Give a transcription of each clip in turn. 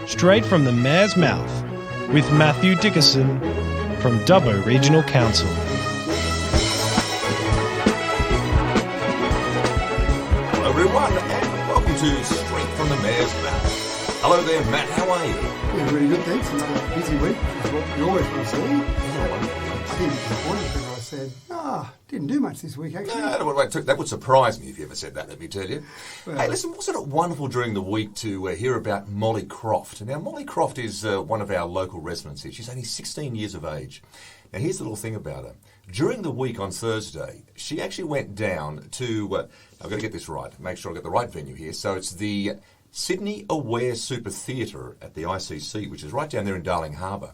straight from the mayor's mouth, with Matthew Dickerson from Dubbo Regional Council. Hello everyone, and welcome to Straight from the Mayor's Mouth. Hello there, Matt, how are you? Yeah, really good, thanks. Another busy week, which is what you always want to see. I think it's disappointing because I said, didn't do much this week, actually. No, that would surprise me if you ever said that, let me tell you. Well, hey, listen, wasn't it wonderful during the week to hear about Molly Croft? Now, Molly Croft is one of our local residents here. She's only 16 years of age. Now, here's the little thing about her. During the week on Thursday, she actually went down to, I've got to get this right, make sure I get the right venue here. So it's the Sydney Aware Super Theatre at the ICC, which is right down there in Darling Harbour.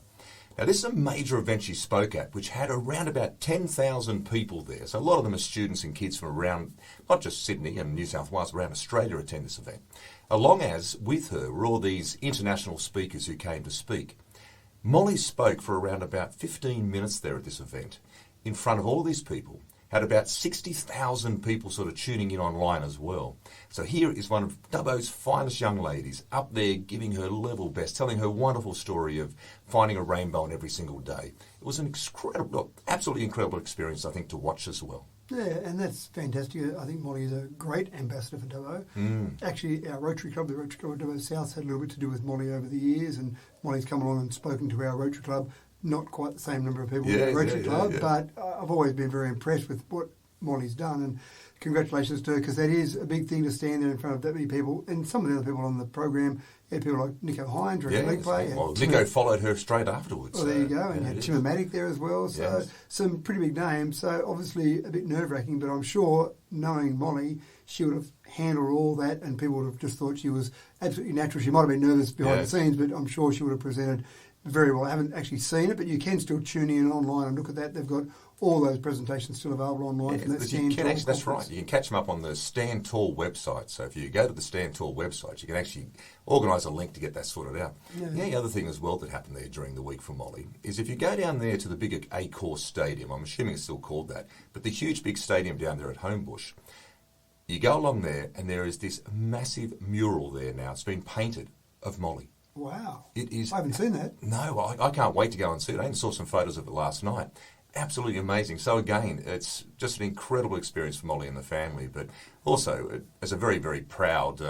Now, this is a major event she spoke at, which had around about 10,000 people there. So a lot of them are students and kids from around, not just Sydney and New South Wales, around Australia attend this event. Along as, with her, were all these international speakers who came to speak. Molly spoke for around about 15 minutes there at this event, in front of all these people, had about 60,000 people sort of tuning in online as well. So here is one of Dubbo's finest young ladies up there giving her level best, telling her wonderful story of finding a rainbow in every single day. It was an absolutely incredible experience, I think, to watch as well. Yeah, and that's fantastic. I think Molly is a great ambassador for Dubbo. Actually, our Rotary Club, the Rotary Club of Dubbo South, had a little bit to do with Molly over the years, and Molly's come along and spoken to our Rotary Club. Not quite the same number of people in the Rotary Club, but I've always been very impressed with what Molly's done, and congratulations to her, because that is a big thing to stand there in front of that many people. And some of the other people on the program, had people like Nico Hines during the league play. Well, Nico followed her straight afterwards. Well, there you go, and had Timmermatic there as well, so some pretty big names. So obviously a bit nerve-wracking, but I'm sure, knowing Molly, she would have handled all that, and people would have just thought she was absolutely natural. She might have been nervous behind the scenes, but I'm sure she would have presented very well. I haven't actually seen it, but you can still tune in online and look at that. They've got all those presentations still available online from that Stand Tall conference. That's right. You can catch them up on the Stand Tall website. So if you go to the Stand Tall website, you can actually organise a link to get that sorted out. Yeah. The other thing as well that happened there during the week for Molly is if you go down there to the bigger A-Course Stadium, I'm assuming it's still called that, but the huge big stadium down there at Homebush, you go along there and there is this massive mural there now. It's been painted of Molly. Wow. It is. I haven't seen that. No, I can't wait to go and see it. I even saw some photos of it last night. Absolutely amazing. So again, it's just an incredible experience for Molly and the family, but also as a very, very proud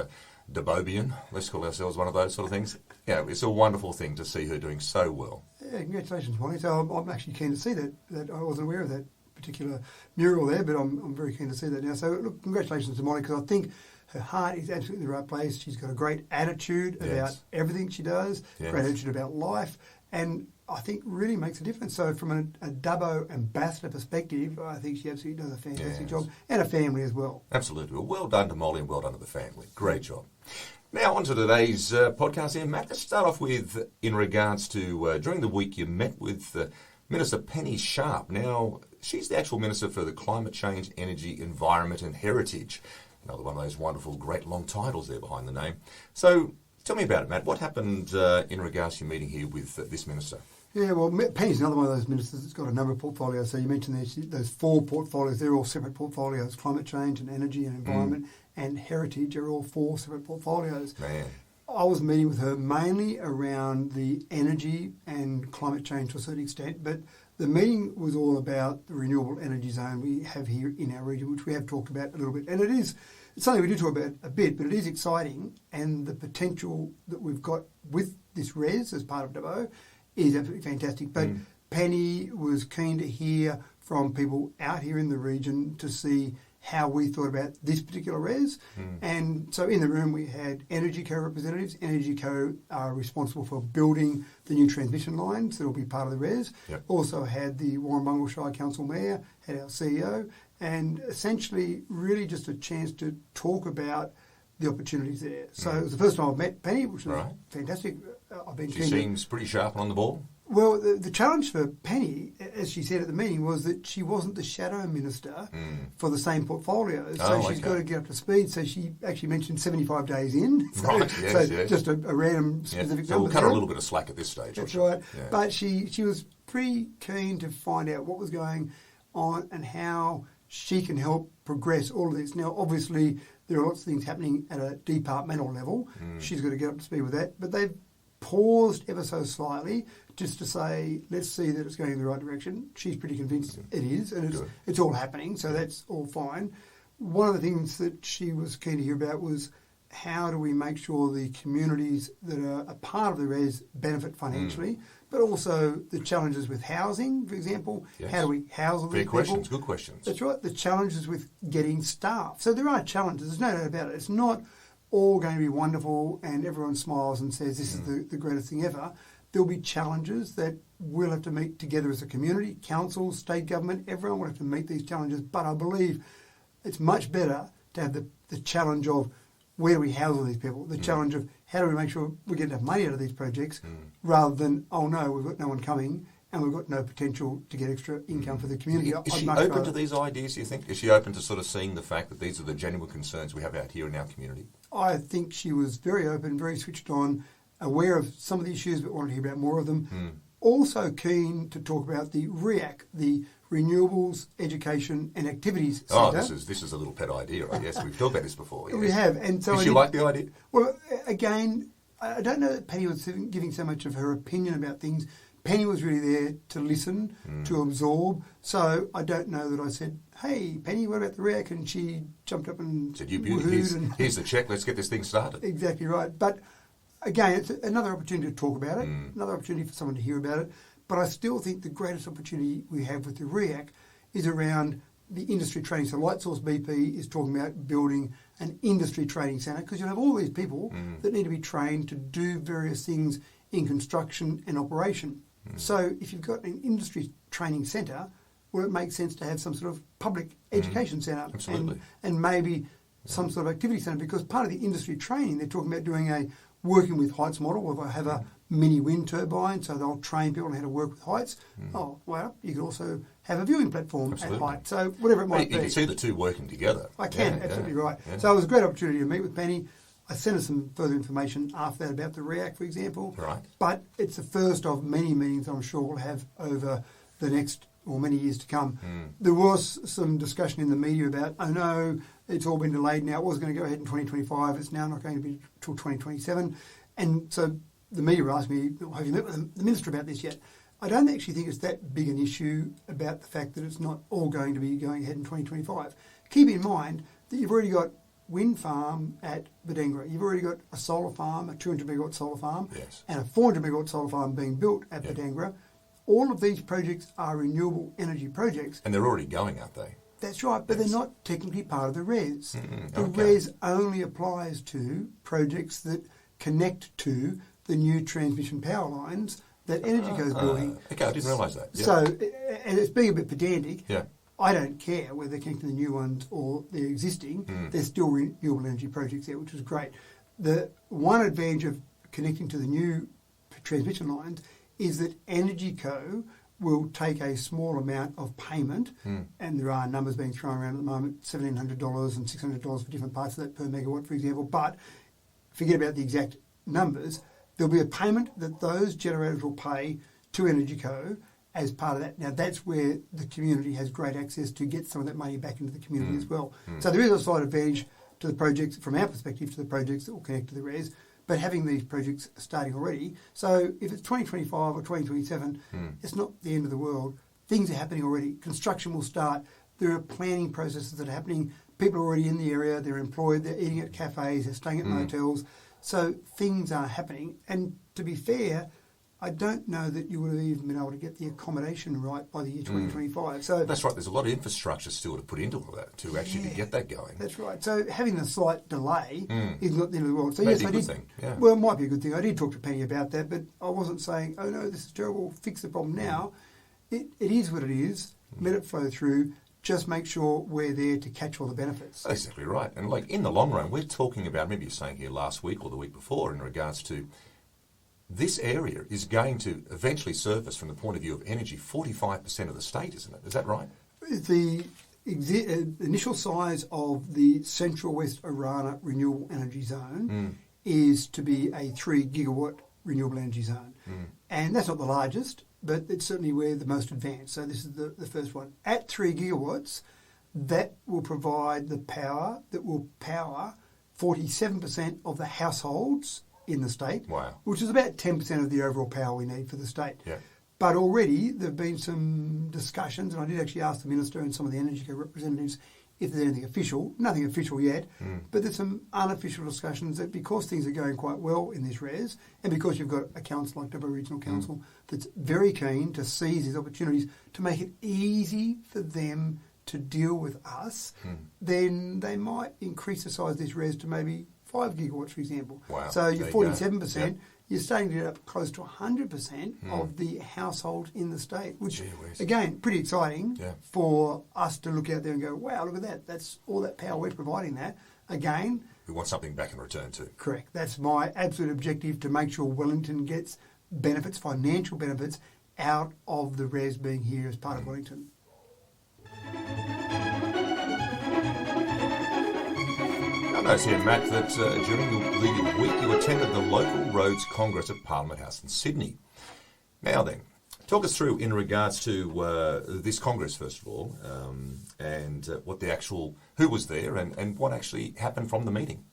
Dubbobian, let's call ourselves one of those sort of things. Yeah, it's a wonderful thing to see her doing so well. Yeah, congratulations, Molly. So I'm actually keen to see that. I wasn't aware of that particular mural there, but I'm very keen to see that now. So look, congratulations to Molly, because I think her heart is absolutely in the right place. She's got a great attitude about everything she does, great attitude about life, and I think really makes a difference. So from a Dubbo ambassador perspective, I think she absolutely does a fantastic job, and a family as well. Absolutely. Well done to Molly and well done to the family. Great job. Now on to today's podcast here, Matt. Let's start off with, in regards to, during the week you met with Minister Penny Sharpe. Now, she's the actual Minister for the Climate Change, Energy, Environment and Heritage. Another one of those wonderful, great long titles there behind the name. So tell me about it, Matt. What happened in regards to your meeting here with this minister? Yeah, well, Penny's another one of those ministers that's got a number of portfolios. So you mentioned those 4 portfolios. They're all separate portfolios. Climate change and energy and environment and heritage are all 4 separate portfolios. Man. I was meeting with her mainly around the energy and climate change to a certain extent, but the meeting was all about the renewable energy zone we have here in our region, which we have talked about a little bit. And it's something we do talk about a bit, but it is exciting, and the potential that we've got with this REZ as part of Dubbo is absolutely fantastic. But Penny was keen to hear from people out here in the region to see how we thought about this particular REZ. And so in the room we had Energy Co representatives. Energy Co are responsible for building the new transmission lines that will be part of the REZ. Also had the Warrumbungle Shire Council Mayor, had our CEO, and essentially really just a chance to talk about the opportunities there. So it was the first time I've met Penny, which was fantastic. She seems pretty sharp on the ball. Well, the challenge for Penny, as she said at the meeting, was that she wasn't the shadow minister for the same portfolio. So she's got to get up to speed. So she actually mentioned 75 days in. So, just a random specific number. So we'll cut her a little bit of slack at this stage. That's right. Yeah. But she was pretty keen to find out what was going on and how she can help progress all of this. Now, obviously, there are lots of things happening at a departmental level. She's got to get up to speed with that. But they've paused ever so slightly just to say, let's see that it's going in the right direction. She's pretty convinced it is, and it's all happening, so that's all fine. One of the things that she was keen to hear about was how do we make sure the communities that are a part of the REZ benefit financially, but also the challenges with housing, for example. Yes. How do we house all these people? Questions, good questions. That's right. The challenges with getting staff. So there are challenges. There's no doubt about it. It's not all going to be wonderful and everyone smiles and says this is the greatest thing ever. There'll be challenges that we'll have to meet together as a community, council, state government, everyone will have to meet these challenges. But I believe it's much better to have the challenge of where do we house all these people, the challenge of how do we make sure we get enough money out of these projects, rather than, oh no, we've got no one coming and we've got no potential to get extra income for the community. Is she open to these ideas, do you think? Is she open to sort of seeing the fact that these are the genuine concerns we have out here in our community? I think she was very open, very switched on, aware of some of the issues but wanted to hear about more of them. Also keen to talk about the REAC, the Renewables, Education and Activities Centre. Oh, this is a little pet idea, I guess. We've talked about this before. Yes. We have. And so did she like the idea? Well, again, I don't know that Penny was giving so much of her opinion about things. Penny was really there to listen, to absorb. So I don't know that I said, hey, Penny, what about the REAC? And she jumped up and said, you beauty, here's the check, let's get this thing started. Exactly right. But again, it's another opportunity to talk about it, another opportunity for someone to hear about it. But I still think the greatest opportunity we have with the REAC is around the industry training. So Lightsource BP is talking about building an industry training centre because you'll have all these people that need to be trained to do various things in construction and operation. So if you've got an industry training centre, well, it makes sense to have some sort of public education centre and maybe some sort of activity centre, because part of the industry training, they're talking about doing a working with heights model, where they'll have a mini wind turbine, so they'll train people on how to work with heights. Oh, well, you could also have a viewing platform at height. So whatever it might be. You can see the two working together. I can, absolutely right. Yeah. So it was a great opportunity to meet with Penny. I sent her some further information after that about the REAC, for example. Right. But it's the first of many meetings I'm sure we'll have over the next or many years to come. There was some discussion in the media about, oh no, it's all been delayed now. It was going to go ahead in 2025. It's now not going to be till 2027. And so the media asked me, have you met with the Minister about this yet? I don't actually think it's that big an issue about the fact that it's not all going to be going ahead in 2025. Keep in mind that you've already got wind farm at Badengra. You've already got a solar farm, a 200 megawatt solar farm, and a 400 megawatt solar farm being built at Badengra. All of these projects are renewable energy projects. And they're already going, aren't they? That's right, but they're not technically part of the REZ. The REZ only applies to projects that connect to the new transmission power lines that EnergyCo's building. Okay, I didn't realise that. So, and it's being a bit pedantic. Yeah. I don't care whether they're connecting the new ones or they're existing. There's still renewable energy projects there, which is great. The one advantage of connecting to the new transmission lines is that EnergyCo will take a small amount of payment, and there are numbers being thrown around at the moment, $1,700 and $600 for different parts of that per megawatt, for example. But forget about the exact numbers. There'll be a payment that those generators will pay to EnergyCo as part of that. Now, that's where the community has great access to get some of that money back into the community as well. So there is a slight advantage to the projects, from our perspective, to the projects that will connect to the REZ, but having these projects starting already. So if it's 2025 or 2027, it's not the end of the world. Things are happening already. Construction will start. There are planning processes that are happening. People are already in the area. They're employed. They're eating at cafes. They're staying at motels. So things are happening. And to be fair, I don't know that you would have even been able to get the accommodation right by the year 2025. So that's right. There's a lot of infrastructure still to put into all that to actually to get that going. That's right. So having a slight delay is not the end of the world. So Maybe yes, a good thing. Yeah. Well, it might be a good thing. I did talk to Penny about that, but I wasn't saying, oh no, this is terrible, fix the problem now. It is what it is. Let it flow through. Just make sure we're there to catch all the benefits. That's exactly right. And like in the long run, we're talking about, maybe you're saying here last week or the week before, in regards to this area is going to eventually service, from the point of view of energy, 45% of the state, isn't it? Is that right? The initial size of the Central West Orana Renewable Energy Zone is to be a 3 gigawatt renewable energy zone. And that's not the largest, but it's certainly where the most advanced. So this is the first one. At 3 gigawatts, that will provide the power that will power 47% of the households in the state, Wow. which is about 10% of the overall power we need for the state. Yeah. But already there have been some discussions, and I did actually ask the Minister and some of the Energy Co representatives if there's anything official. Nothing official yet, but there's some unofficial discussions that because things are going quite well in this REZ, and because you've got a council like Dubbo Regional Council that's very keen to seize these opportunities to make it easy for them to deal with us, then they might increase the size of this REZ to maybe 5 gigawatts, for example. Wow. So you're There you go. 47%. Yep. You're starting to get up close to 100% of the households in the state, which, Gee whiz. again, pretty exciting Yeah. for us to look out there and go, wow, look at that. That's all that power we're providing that. Again, We want something back in return too. correct. That's my absolute objective, to make sure Wellington gets benefits, financial benefits, out of the REZ being here as part of Wellington. I notice here, Matt, that during your legal week you attended the local roads congress at Parliament House in Sydney. Now then, talk us through in regards to this congress first of all, and what the actual, who was there and what actually happened from the meeting.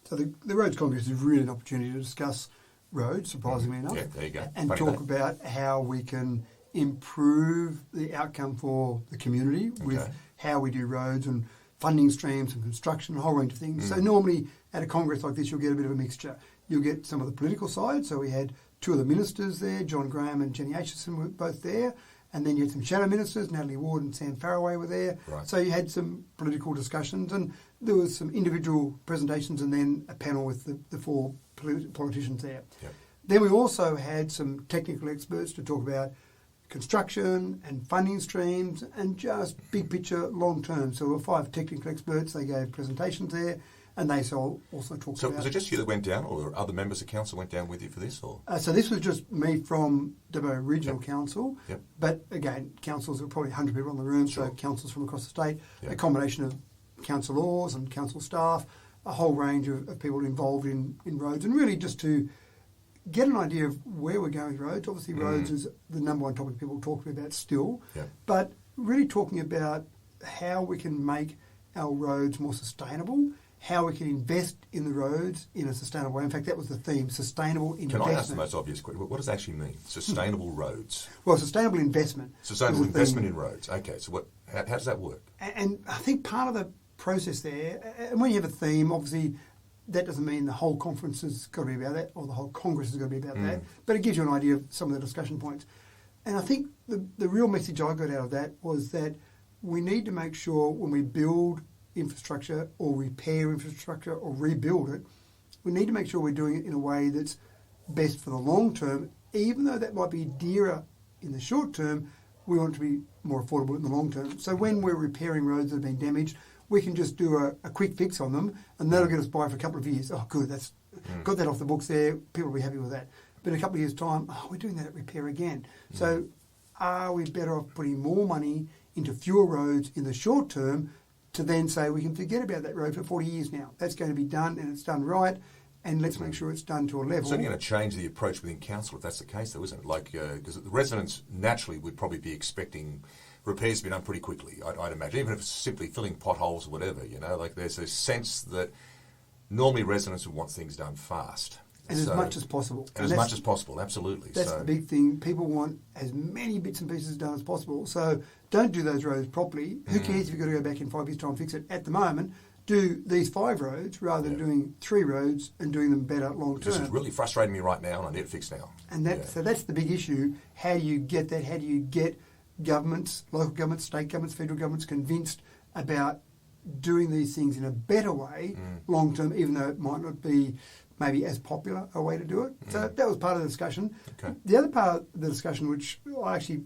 So the Roads Congress is really an opportunity to discuss roads, surprisingly enough. Yeah, there you go. And Funny talk that. about how we can improve the outcome for the community with Okay. how we do roads and funding streams and construction, a whole range of things. So normally at a congress like this, you'll get a bit of a mixture. You'll get some of the political side. So we had two of the ministers there, John Graham and Jenny Aitchison were both there. And then you had some shadow ministers, Natalie Ward and Sam Farraway were there. Right. So you had some political discussions, and there was some individual presentations and then a panel with the four politicians there. Yep. Then we also had some technical experts to talk about construction and funding streams and just big picture long term. So there were 5 technical experts. They gave presentations there, and they also talked So about... was it just you that went down, or other members of council went down with you for this? Or So this was just me from Dubbo Regional Council. Yep. But again, councils are probably 100 people in the room, Sure. so councils from across the state, Yep. a combination of councillors and council staff, a whole range of people involved in roads, and really just to get an idea of where we're going with roads. Obviously, roads is the number one topic people talk about still, Yep. but really talking about how we can make our roads more sustainable, how we can invest in the roads in a sustainable way. In fact, that was the theme, sustainable can investment. I ask the most obvious question? What does it actually mean? Sustainable roads. Well, sustainable investment. Sustainable was the investment theme. in roads. Okay, so how does that work? And I think part of the process there, and when you have a theme, obviously that doesn't mean the whole conference has got to be about that or the whole Congress has got to be about that, but it gives you an idea of some of the discussion points. And I think the real message I got out of that was that we need to make sure when we build infrastructure or repair infrastructure or rebuild it, we need to make sure we're doing it in a way that's best for the long term, even though that might be dearer in the short term. We want it to be more affordable in the long term. So when we're repairing roads that have been damaged, we can just do a quick fix on them, and that'll get us by for a couple of years. Oh, good, that's got that off the books there. People will be happy with that. But in a couple of years' time, we're doing that repair again. So are we better off putting more money into fewer roads in the short term to then say we can forget about that road for 40 years now? That's going to be done, and it's done right, and let's make sure it's done to a level. It's certainly going to change the approach within council if that's the case, though, isn't it? Like, because the residents naturally would probably be expecting repairs to be done pretty quickly, I'd imagine, even if it's simply filling potholes or whatever, you know, like there's a sense that normally residents would want things done fast. And as much as possible. And as much as possible, absolutely. That's the big thing. People want as many bits and pieces done as possible. So don't do those roads properly. Who cares if you've got to go back in 5 years' time and fix it? At the moment, do these 5 roads rather than doing 3 roads and doing them better long term. This is really frustrating me right now, and I need it fixed now. And so that's the big issue. How do you get that? How do you get governments, local governments, state governments, federal governments convinced about doing these things in a better way long term, even though it might not be maybe as popular a way to do it. So that was part of the discussion. Okay. The other part of the discussion, which I actually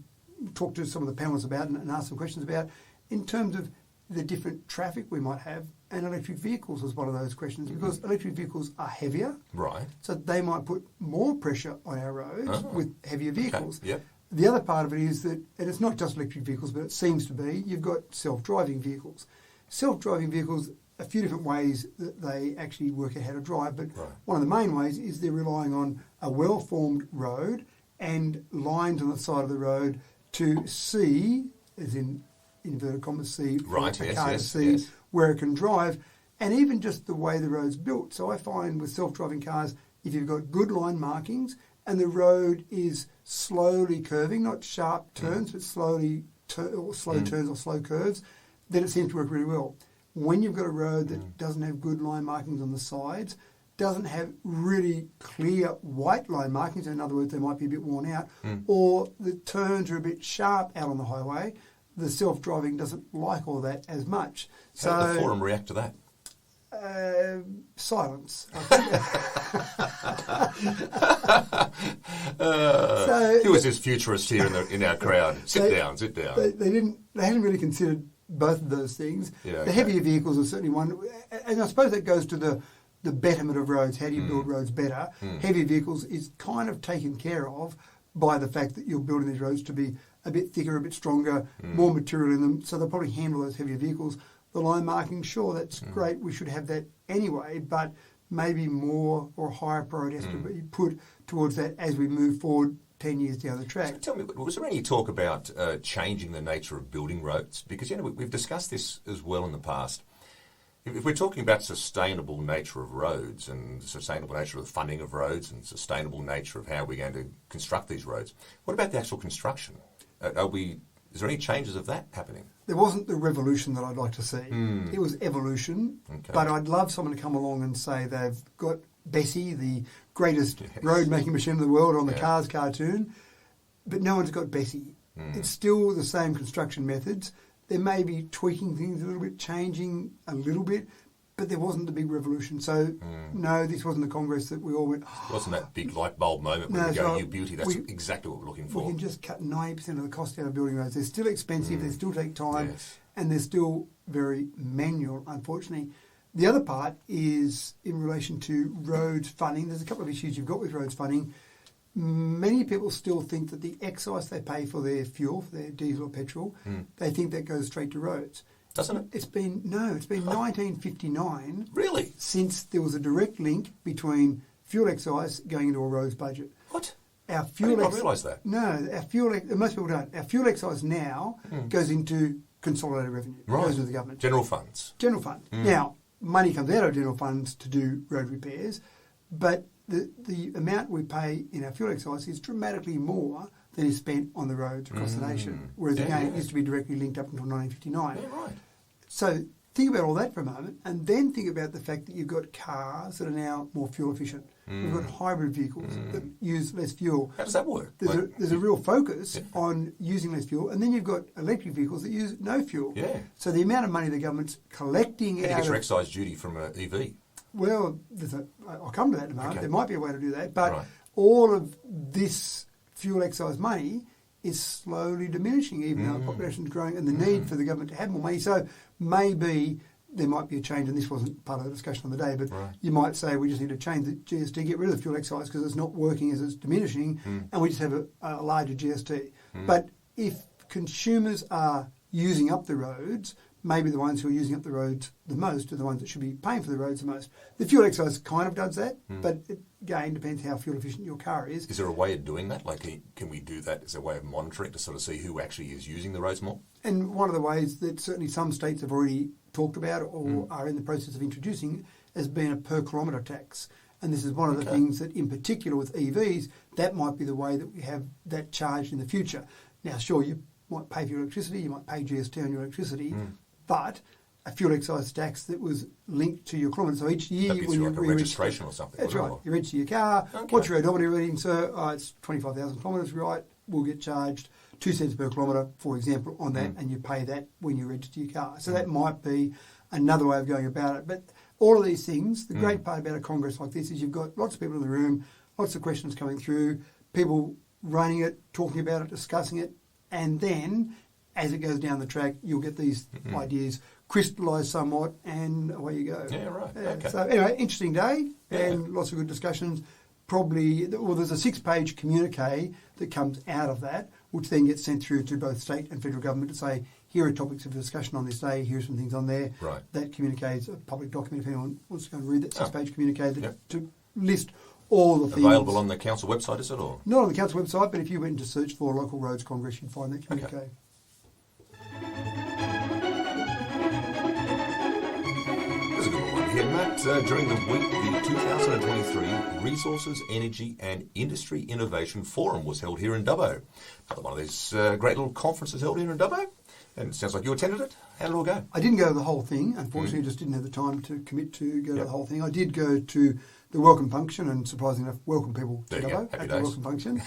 talked to some of the panelists about and asked some questions about, in terms of the different traffic we might have, and electric vehicles was one of those questions, because electric vehicles are heavier. Right. So they might put more pressure on our roads with heavier vehicles. Okay. Yep. The other part of it is that, and it's not just electric vehicles, but it seems to be, you've got self-driving vehicles. Self-driving vehicles, a few different ways that they actually work out how to drive, but one of the main ways is they're relying on a well-formed road and lines on the side of the road to see, as in inverted commas, see for a car to see where it can drive, and even just the way the road's built. So I find with self-driving cars, if you've got good line markings and the road is slowly curving, not sharp turns, but slow turns or slow curves, then it seems to work really well. When you've got a road that doesn't have good line markings on the sides, doesn't have really clear white line markings, in other words, they might be a bit worn out, or the turns are a bit sharp out on the highway, the self-driving doesn't like all that as much. How did the forum react to that? Silence. Who was this futurist here in our crowd? Sit down. They hadn't really considered both of those things. Yeah, the heavier vehicles are certainly one, and I suppose that goes to the betterment of roads. How do you build roads better? Heavy vehicles is kind of taken care of by the fact that you're building these roads to be a bit thicker, a bit stronger, more material in them, so they'll probably handle those heavier vehicles. The line marking, sure, that's great. We should have that anyway, but maybe more or higher priority has to be put towards that as we move forward 10 years down the track. So tell me, was there any talk about changing the nature of building roads? Because, we've discussed this as well in the past. If we're talking about sustainable nature of roads and sustainable nature of the funding of roads and sustainable nature of how we're going to construct these roads, what about the actual construction? Is there any changes of that happening? There wasn't the revolution that I'd like to see. It was evolution, but I'd love someone to come along and say they've got Bessie, the greatest road-making machine in the world, on the Cars cartoon, but no one's got Bessie. It's still the same construction methods. There may be tweaking things a little bit, changing a little bit, but there wasn't the big revolution. So, no, this wasn't the Congress that we all went... It wasn't that big light bulb moment when we go, you beauty, that's exactly what we're looking for. We can just cut 90% of the cost out of building roads. They're still expensive, they still take time, and they're still very manual, unfortunately. The other part is in relation to roads funding. There's a couple of issues you've got with roads funding. Many people still think that the excise they pay for their fuel, for their diesel or petrol, they think that goes straight to roads. Doesn't it? It's been 1959 really since there was a direct link between fuel excise going into a roads budget. What? Our fuel I didn't realise that. No, our fuel. Most people don't. Our fuel excise now goes into consolidated revenue. It goes to the government. General funds. General fund. Now, money comes out of general funds to do road repairs, but the amount we pay in our fuel excise is dramatically more than is spent on the roads across the nation. Whereas, again, it used to be directly linked up until 1959. Yeah, right. So think about all that for a moment, and then think about the fact that you've got cars that are now more fuel efficient. We've got hybrid vehicles that use less fuel. How does that work? There's a real focus on using less fuel, and then you've got electric vehicles that use no fuel. Yeah. So the amount of money the government's collecting How do you get your excise duty from an EV? Well, I'll come to that in a moment. Okay. There might be a way to do that, but Right. all of this fuel excise money is slowly diminishing, even though the population is growing and the need for the government to have more money. So maybe there might be a change, and this wasn't part of the discussion on the day, but you might say we just need to change the GST, get rid of the fuel excise because it's not working as it's diminishing, and we just have a larger GST. But if consumers are using up the roads, maybe the ones who are using up the roads the most are the ones that should be paying for the roads the most. The fuel excise kind of does that, but it, again, depends how fuel efficient your car is. Is there a way of doing that? Like, can we do that as a way of monitoring to sort of see who actually is using the roads more? And one of the ways that certainly some states have already talked about or are in the process of introducing has been a per kilometre tax. And this is one of the things that, in particular with EVs, that might be the way that we have that charged in the future. Now, sure, you might pay for your electricity, you might pay GST on your electricity, but a fuel excise tax that was linked to your kilometres. So each year That'd be when you like a registration or something. That's right. Or... You register your car. Okay. What's your odometer reading, sir? Oh, it's 25,000 kilometres, right? We'll get charged 2 cents per kilometre, for example, on that, and you pay that when you register your car. So that might be another way of going about it. But all of these things, the great part about a Congress like this is you've got lots of people in the room, lots of questions coming through, people running it, talking about it, discussing it, and then as it goes down the track, you'll get these ideas crystallise somewhat, and away you go. Yeah, right. Yeah. Okay. So anyway, interesting day, and lots of good discussions. Probably, well, there's a 6-page communique that comes out of that, which then gets sent through to both state and federal government to say, here are topics of discussion on this day, here's some things on there. Right. That communique is a public document if anyone wants to go and read that 6-page communique to list all the things. Available on the council website, is it? Or? Not on the council website, but if you went to search for Local Roads Congress, you'd find that communique. Okay. There's a good one here, Matt. during the week, the 2023 Resources, Energy and Industry Innovation Forum was held here in Dubbo. Another one of these great little conferences held here in Dubbo. And it sounds like you attended it. How did it all go? I didn't go to the whole thing. Unfortunately, just didn't have the time to commit to go to the whole thing. I did go to the welcome function and, surprisingly enough, welcome people to Dubbo at the welcome function.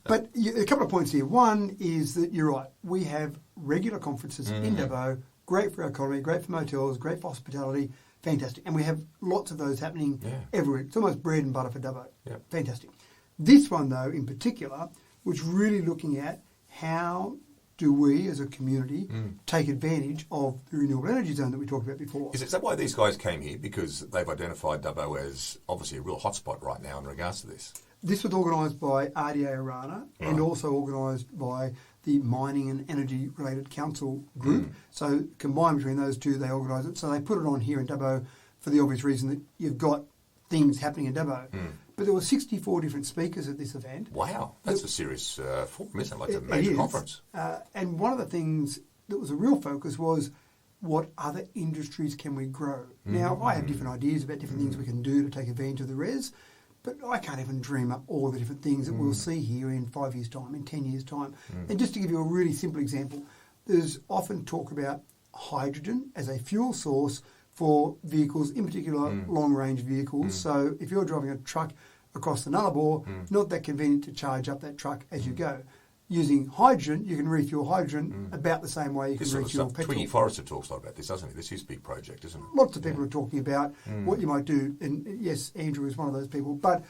But a couple of points here. One is that you're right. We have regular conferences in Dubbo. Great for our economy, great for motels, great for hospitality. Fantastic. And we have lots of those happening every week. It's almost bread and butter for Dubbo. Yeah. Fantastic. This one, though, in particular, was really looking at how do we, as a community, take advantage of the renewable energy zone that we talked about before. Is that why these guys came here? Because they've identified Dubbo as obviously a real hotspot right now in regards to this. This was organised by RDA Arana and also organised by the Mining and Energy Related Council group. So combined between those two, they organised it. So they put it on here in Dubbo for the obvious reason that you've got things happening in Dubbo. But there were 64 different speakers at this event. Wow, that's a serious forum, isn't it? Like a major conference. And one of the things that was a real focus was what other industries can we grow? Now, I have different ideas about different things we can do to take advantage of the REZ, but I can't even dream up all the different things that we'll see here in 5 years' time, in 10 years' time. And just to give you a really simple example, there's often talk about hydrogen as a fuel source for vehicles, in particular long-range vehicles. So if you're driving a truck across the Nullarbor, not that convenient to charge up that truck as you go. Using hydrogen, you can refuel hydrogen about the same way you can refuel petrol. Twiggy Forrester talks a lot about this, doesn't he? This is his big project, isn't it? Lots of people are talking about what you might do, and yes, Andrew is one of those people, but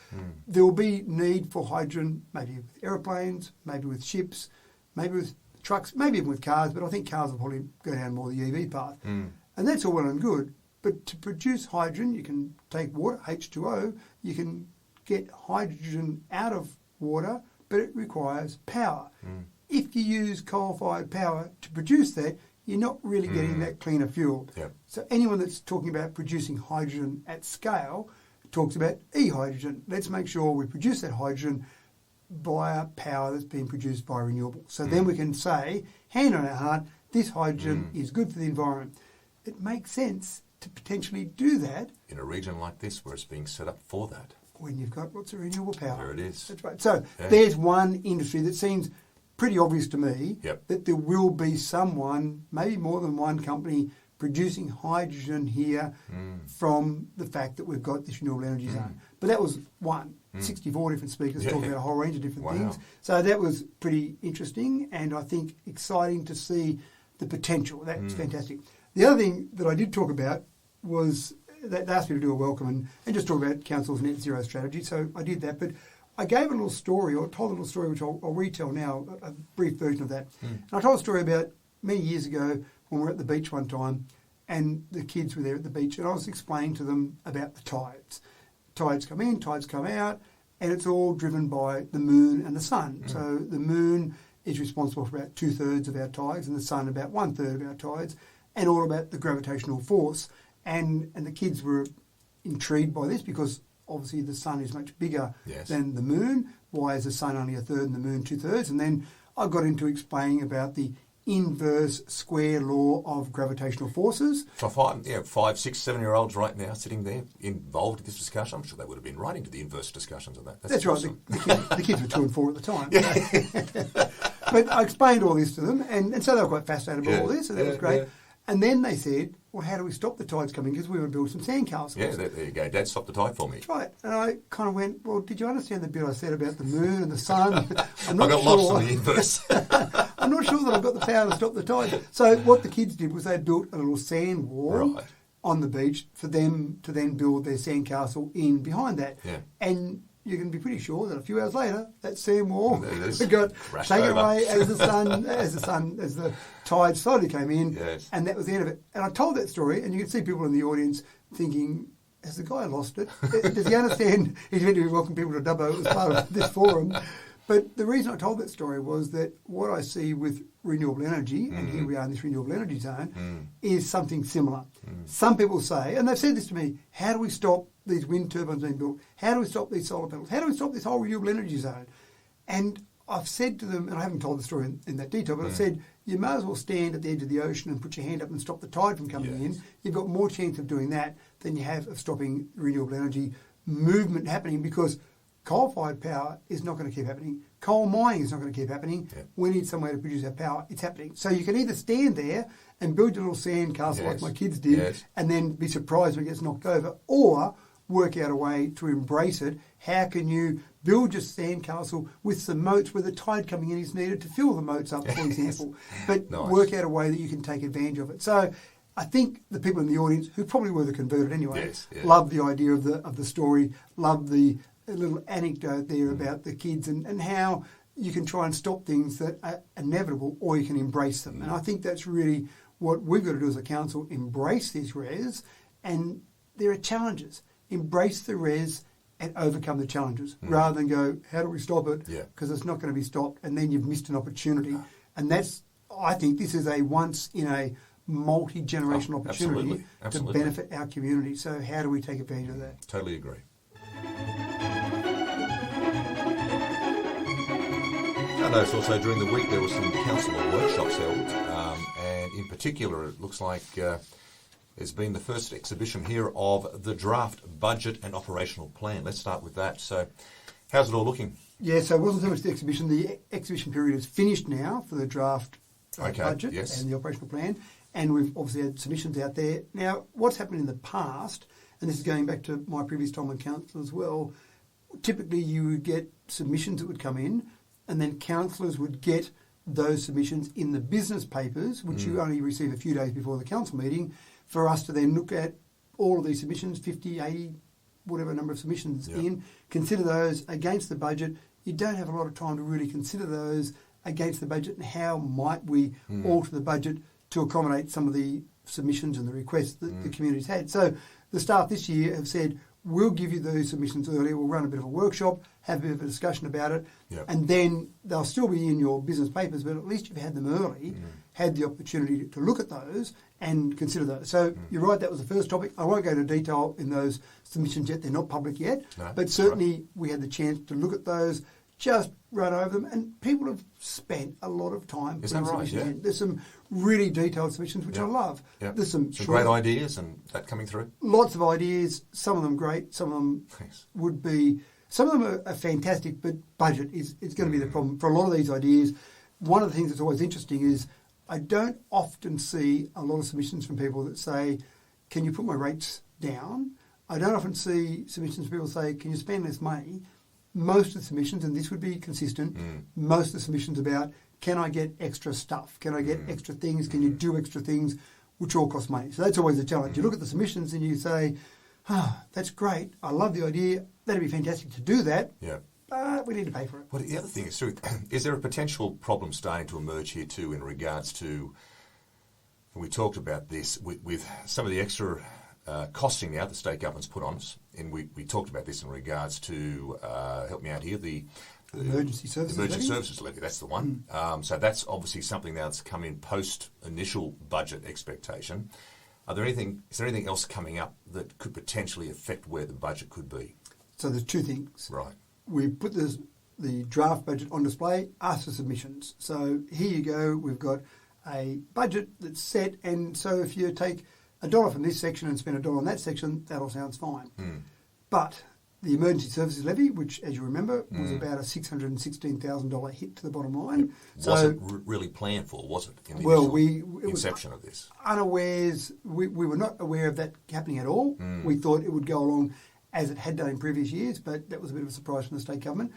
there will be need for hydrogen, maybe with aeroplanes, maybe with ships, maybe with trucks, maybe even with cars, but I think cars will probably go down more the EV path. And that's all well and good, but to produce hydrogen, you can take water, H2O, you can get hydrogen out of water, but it requires power. If you use coal-fired power to produce that, you're not really getting that cleaner fuel. So anyone that's talking about producing hydrogen at scale talks about e-hydrogen. Let's make sure we produce that hydrogen via power that's being produced by renewables. So then we can say, hand on our heart, this hydrogen is good for the environment. It makes sense to potentially do that. In a region like this where it's being set up for that. When you've got lots of renewable power. There it is. That's right. So there's one industry that seems pretty obvious to me that there will be someone, maybe more than one company, producing hydrogen here from the fact that we've got this renewable energy zone. But that was one. 64 different speakers talking about a whole range of different things. So that was pretty interesting and I think exciting to see the potential. That's fantastic. The other thing that I did talk about was they asked me to do a welcome and just talk about Council's net zero strategy. So I did that. But I gave a little story, or told a little story, which I'll retell now, a brief version of that. And I told a story about many years ago when we were at the beach one time and the kids were there at the beach and I was explaining to them about the tides. Tides come in, tides come out, and it's all driven by the moon and the sun. So the moon is responsible for about 2/3 of our tides and the sun about 1/3 of our tides, and all about the gravitational force. And the kids were intrigued by this because obviously the sun is much bigger than the moon. Why is the sun only 1/3 and the moon 2/3? And then I got into explaining about the inverse square law of gravitational forces. So 5, 6, 7-year-olds right now sitting there involved in this discussion, I'm sure they would have been right into the inverse discussions of that. That's awesome. Right. The kids were 2 and 4 at the time. But I explained all this to them, and so they were quite fascinated by all this, so that was great. And then they said, well, how do we stop the tides coming? Because we want to build some sandcastles. Yeah, there you go. Dad, stop the tide for me. That's right. And I kind of went, well, did you understand the bit I said about the moon and the sun? I got lost in the inverse. I'm not sure that I've got the power to stop the tide. So what the kids did was they built a little sand wall on the beach for them to then build their sandcastle in behind that. And you can be pretty sure that a few hours later, that sand wall got taken away as the tide slowly came in, and that was the end of it. And I told that story, and you can see people in the audience thinking, has the guy lost it? Does he understand he's meant to be welcoming people to Dubbo as part of this forum? But the reason I told that story was that what I see with renewable energy, and here we are in this renewable energy zone, is something similar. Some people say, and they've said this to me, how do we stop these wind turbines being built? How do we stop these solar panels? How do we stop this whole renewable energy zone? And I've said to them, and I haven't told the story in that detail, but I've said, you may as well stand at the edge of the ocean and put your hand up and stop the tide from coming in. You've got more chance of doing that than you have of stopping renewable energy movement happening, because coal-fired power is not going to keep happening. Coal mining is not going to keep happening. Yeah. We need somewhere to produce our power. It's happening. So you can either stand there and build your little sand castle like my kids did and then be surprised when it gets knocked over, or work out a way to embrace it. How can you build your sand castle with some moats where the tide coming in is needed to fill the moats up, for example, but work out a way that you can take advantage of it. So I think the people in the audience, who probably were the converted anyway, love the idea of the story, love the little anecdote there about the kids and how you can try and stop things that are inevitable, or you can embrace them. And I think that's really what we've got to do as a council, embrace this REZ, and there are challenges. Embrace the REZ and overcome the challenges, rather than go, how do we stop it? Because it's not going to be stopped, and then you've missed an opportunity. And that's, I think this is a once in a multi-generational opportunity to benefit our community. So how do we take advantage of that? Totally agree. I noticed also during the week there were some councillor workshops held, and in particular it looks like there's been the first exhibition here of the draft budget and operational plan. Let's start with that. So how's it all looking? Yeah, so it wasn't so much the exhibition. The exhibition period is finished now for the draft budget and the operational plan, and we've obviously had submissions out there. Now, what's happened in the past, and this is going back to my previous time on council as well, typically you would get submissions that would come in, and then councillors would get those submissions in the business papers, which you only receive a few days before the council meeting, for us to then look at all of these submissions, 50, 80, whatever number of submissions in, consider those against the budget. You don't have a lot of time to really consider those against the budget and how might we alter the budget to accommodate some of the submissions and the requests that the community's had. So the staff this year have said, we'll give you those submissions earlier, we'll run a bit of a workshop, have a bit of a discussion about it, and then they'll still be in your business papers, but at least you've had them early, had the opportunity to look at those and consider those. So you're right, that was the first topic. I won't go into detail in those submissions yet, they're not public yet, but certainly we had the chance to look at those, just run over them, and people have spent a lot of time. Is that right? Yeah. There's some really detailed submissions, which I love. There's some great ideas and that coming through. Lots of ideas, some of them great, some of them would be... Some of them are fantastic, but budget is going to be the problem. For a lot of these ideas, one of the things that's always interesting is I don't often see a lot of submissions from people that say, can you put my rates down? I don't often see submissions from people say, can you spend less money? Most of the submissions, and this would be consistent, most of the submissions about, can I get extra stuff? Can I get extra things? Can you do extra things? Which all cost money. So that's always a challenge. You look at the submissions and you say, that's great. I love the idea. That'd be fantastic to do that. But we need to pay for it. Well, the other thing is, is there a potential problem starting to emerge here too in regards to, we talked about this, with some of the extra costing now the state government's put on us, and we talked about this in regards to, help me out here, the Emergency Services Levy, that's the one. So that's obviously something now that's come in post-initial budget expectation. Is there anything else coming up that could potentially affect where the budget could be? So there's two things. Right. We put the draft budget on display, ask for submissions. So here you go, we've got a budget that's set, and so if you take $1 from this section and spend $1 on that section, that all sounds fine. But the Emergency Services Levy, which, as you remember, was about a $616,000 hit to the bottom line. Wasn't really planned for, was it? In the inception of this. Unawares, we were not aware of that happening at all. We thought it would go along as it had done in previous years, but that was a bit of a surprise from the state government.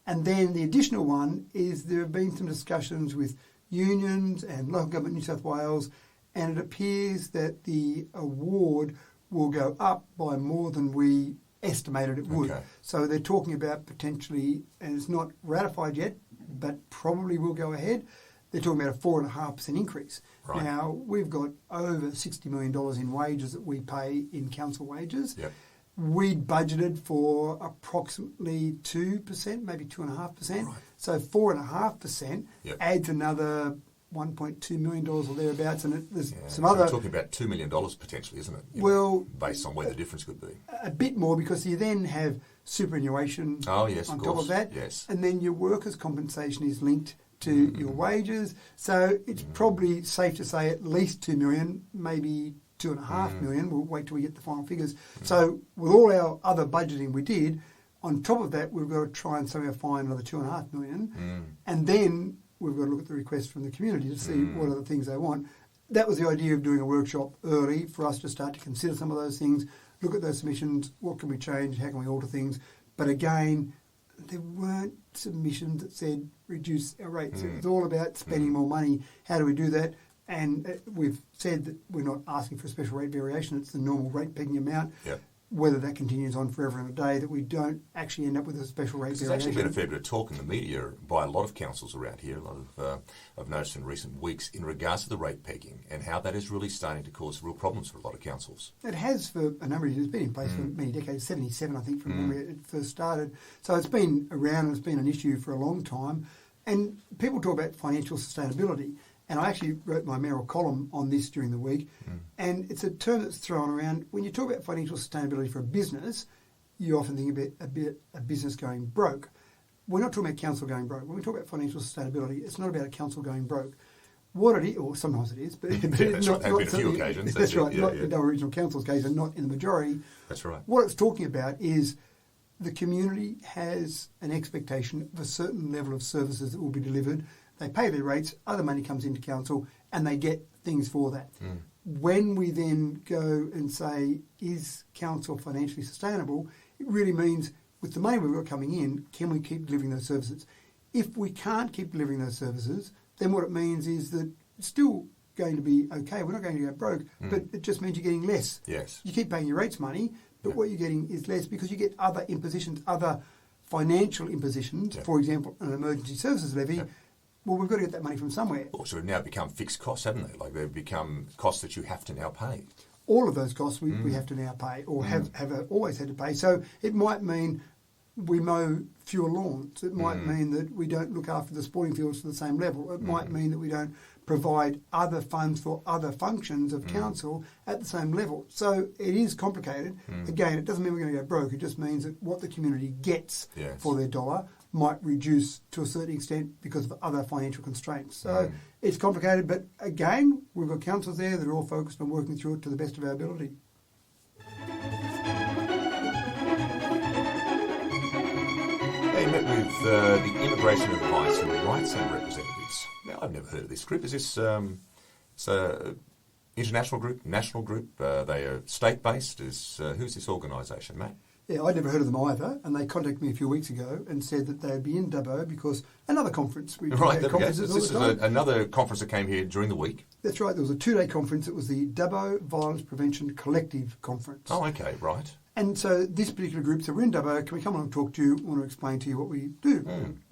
And then the additional one is there have been some discussions with unions and local government New South Wales, and it appears that the award will go up by more than we estimated it would. So they're talking about potentially, and it's not ratified yet, but probably will go ahead, they're talking about a 4.5% increase. Right. Now, we've got over $60 million in wages that we pay in council wages. We budgeted for approximately 2%, maybe 2.5%. Right. So 4.5% adds another $1.2 million or thereabouts, and there's some other... We're talking about $2 million potentially, isn't it? Well... Based on where the difference could be. A bit more, because you then have superannuation Oh, yes, on of top course. of that. Yes. And then your workers' compensation is linked to your wages. So it's probably safe to say at least 2 million, maybe 2.5 million. We'll wait till we get the final figures. So with all our other budgeting we did, on top of that, we've got to try and somehow find another 2.5 million. And then we've got to look at the requests from the community to see what are the things they want. That was the idea of doing a workshop early for us to start to consider some of those things, look at those submissions, what can we change, how can we alter things. But again, there weren't submissions that said reduce our rates. It was all about spending more money. How do we do that? And we've said that we're not asking for a special rate variation. It's the normal rate pegging amount. Yep. Whether that continues on forever and a day, that we don't actually end up with a special rate There's variation. actually been a fair bit of talk in the media by a lot of councils around here, a lot of I've noticed in recent weeks, in regards to the rate pegging and how that is really starting to cause real problems for a lot of councils. It has for a number of years. It's been in place for many decades, 77 I think from memory it first started. So it's been around and it's been an issue for a long time. And people talk about financial sustainability. And I actually wrote my mayoral column on this during the week. And it's a term that's thrown around. When you talk about financial sustainability for a business, you often think about a business going broke. We're not talking about council going broke. When we talk about financial sustainability, it's not about a council going broke. What it is, or sometimes it is, but That's right. There have been a few occasions. That's right. Yeah, Not yeah. in Dubbo Regional Council's case, and not in the majority. That's right. What it's talking about is the community has an expectation of a certain level of services that will be delivered. They pay their rates, other money comes into council, and they get things for that. When we then go and say, is council financially sustainable, it really means with the money we've got coming in, can we keep delivering those services? If we can't keep delivering those services, then what it means is that it's still going to be okay. We're not going to go broke, but it just means you're getting less. Yes. You keep paying your rates money, but what you're getting is less because you get other impositions, other financial impositions, for example, an emergency services levy. Well, we've got to get that money from somewhere. Also, have now become fixed costs, haven't they? Like they've become costs that you have to now pay. All of those costs we have to now pay or have always had to pay. So it might mean we mow fewer lawns. It might mean that we don't look after the sporting fields to the same level. It might mean that we don't provide other funds for other functions of council at the same level. So it is complicated. Again, it doesn't mean we're going to go broke. It just means that what the community gets for their dollar might reduce to a certain extent because of other financial constraints. So it's complicated, but again, we've got councils there that are all focused on working through it to the best of our ability. They met with the Immigration Advice and Rights Centre representatives. Now, I've never heard of this group. Is this it's a international group, national group? They are state-based. Who's this organisation, Matt? Yeah, I'd never heard of them either, and they contacted me a few weeks ago and said that they'd be in Dubbo because another conference. We Right, there we go. conferences This all the is time. another conference that came here during the week. That's right. There was a 2-day conference. It was the Dubbo Violence Prevention Collective Conference. Oh, okay, right. And so this particular group said, we're in Dubbo, can we come along and talk to you? We want to explain to you what we do.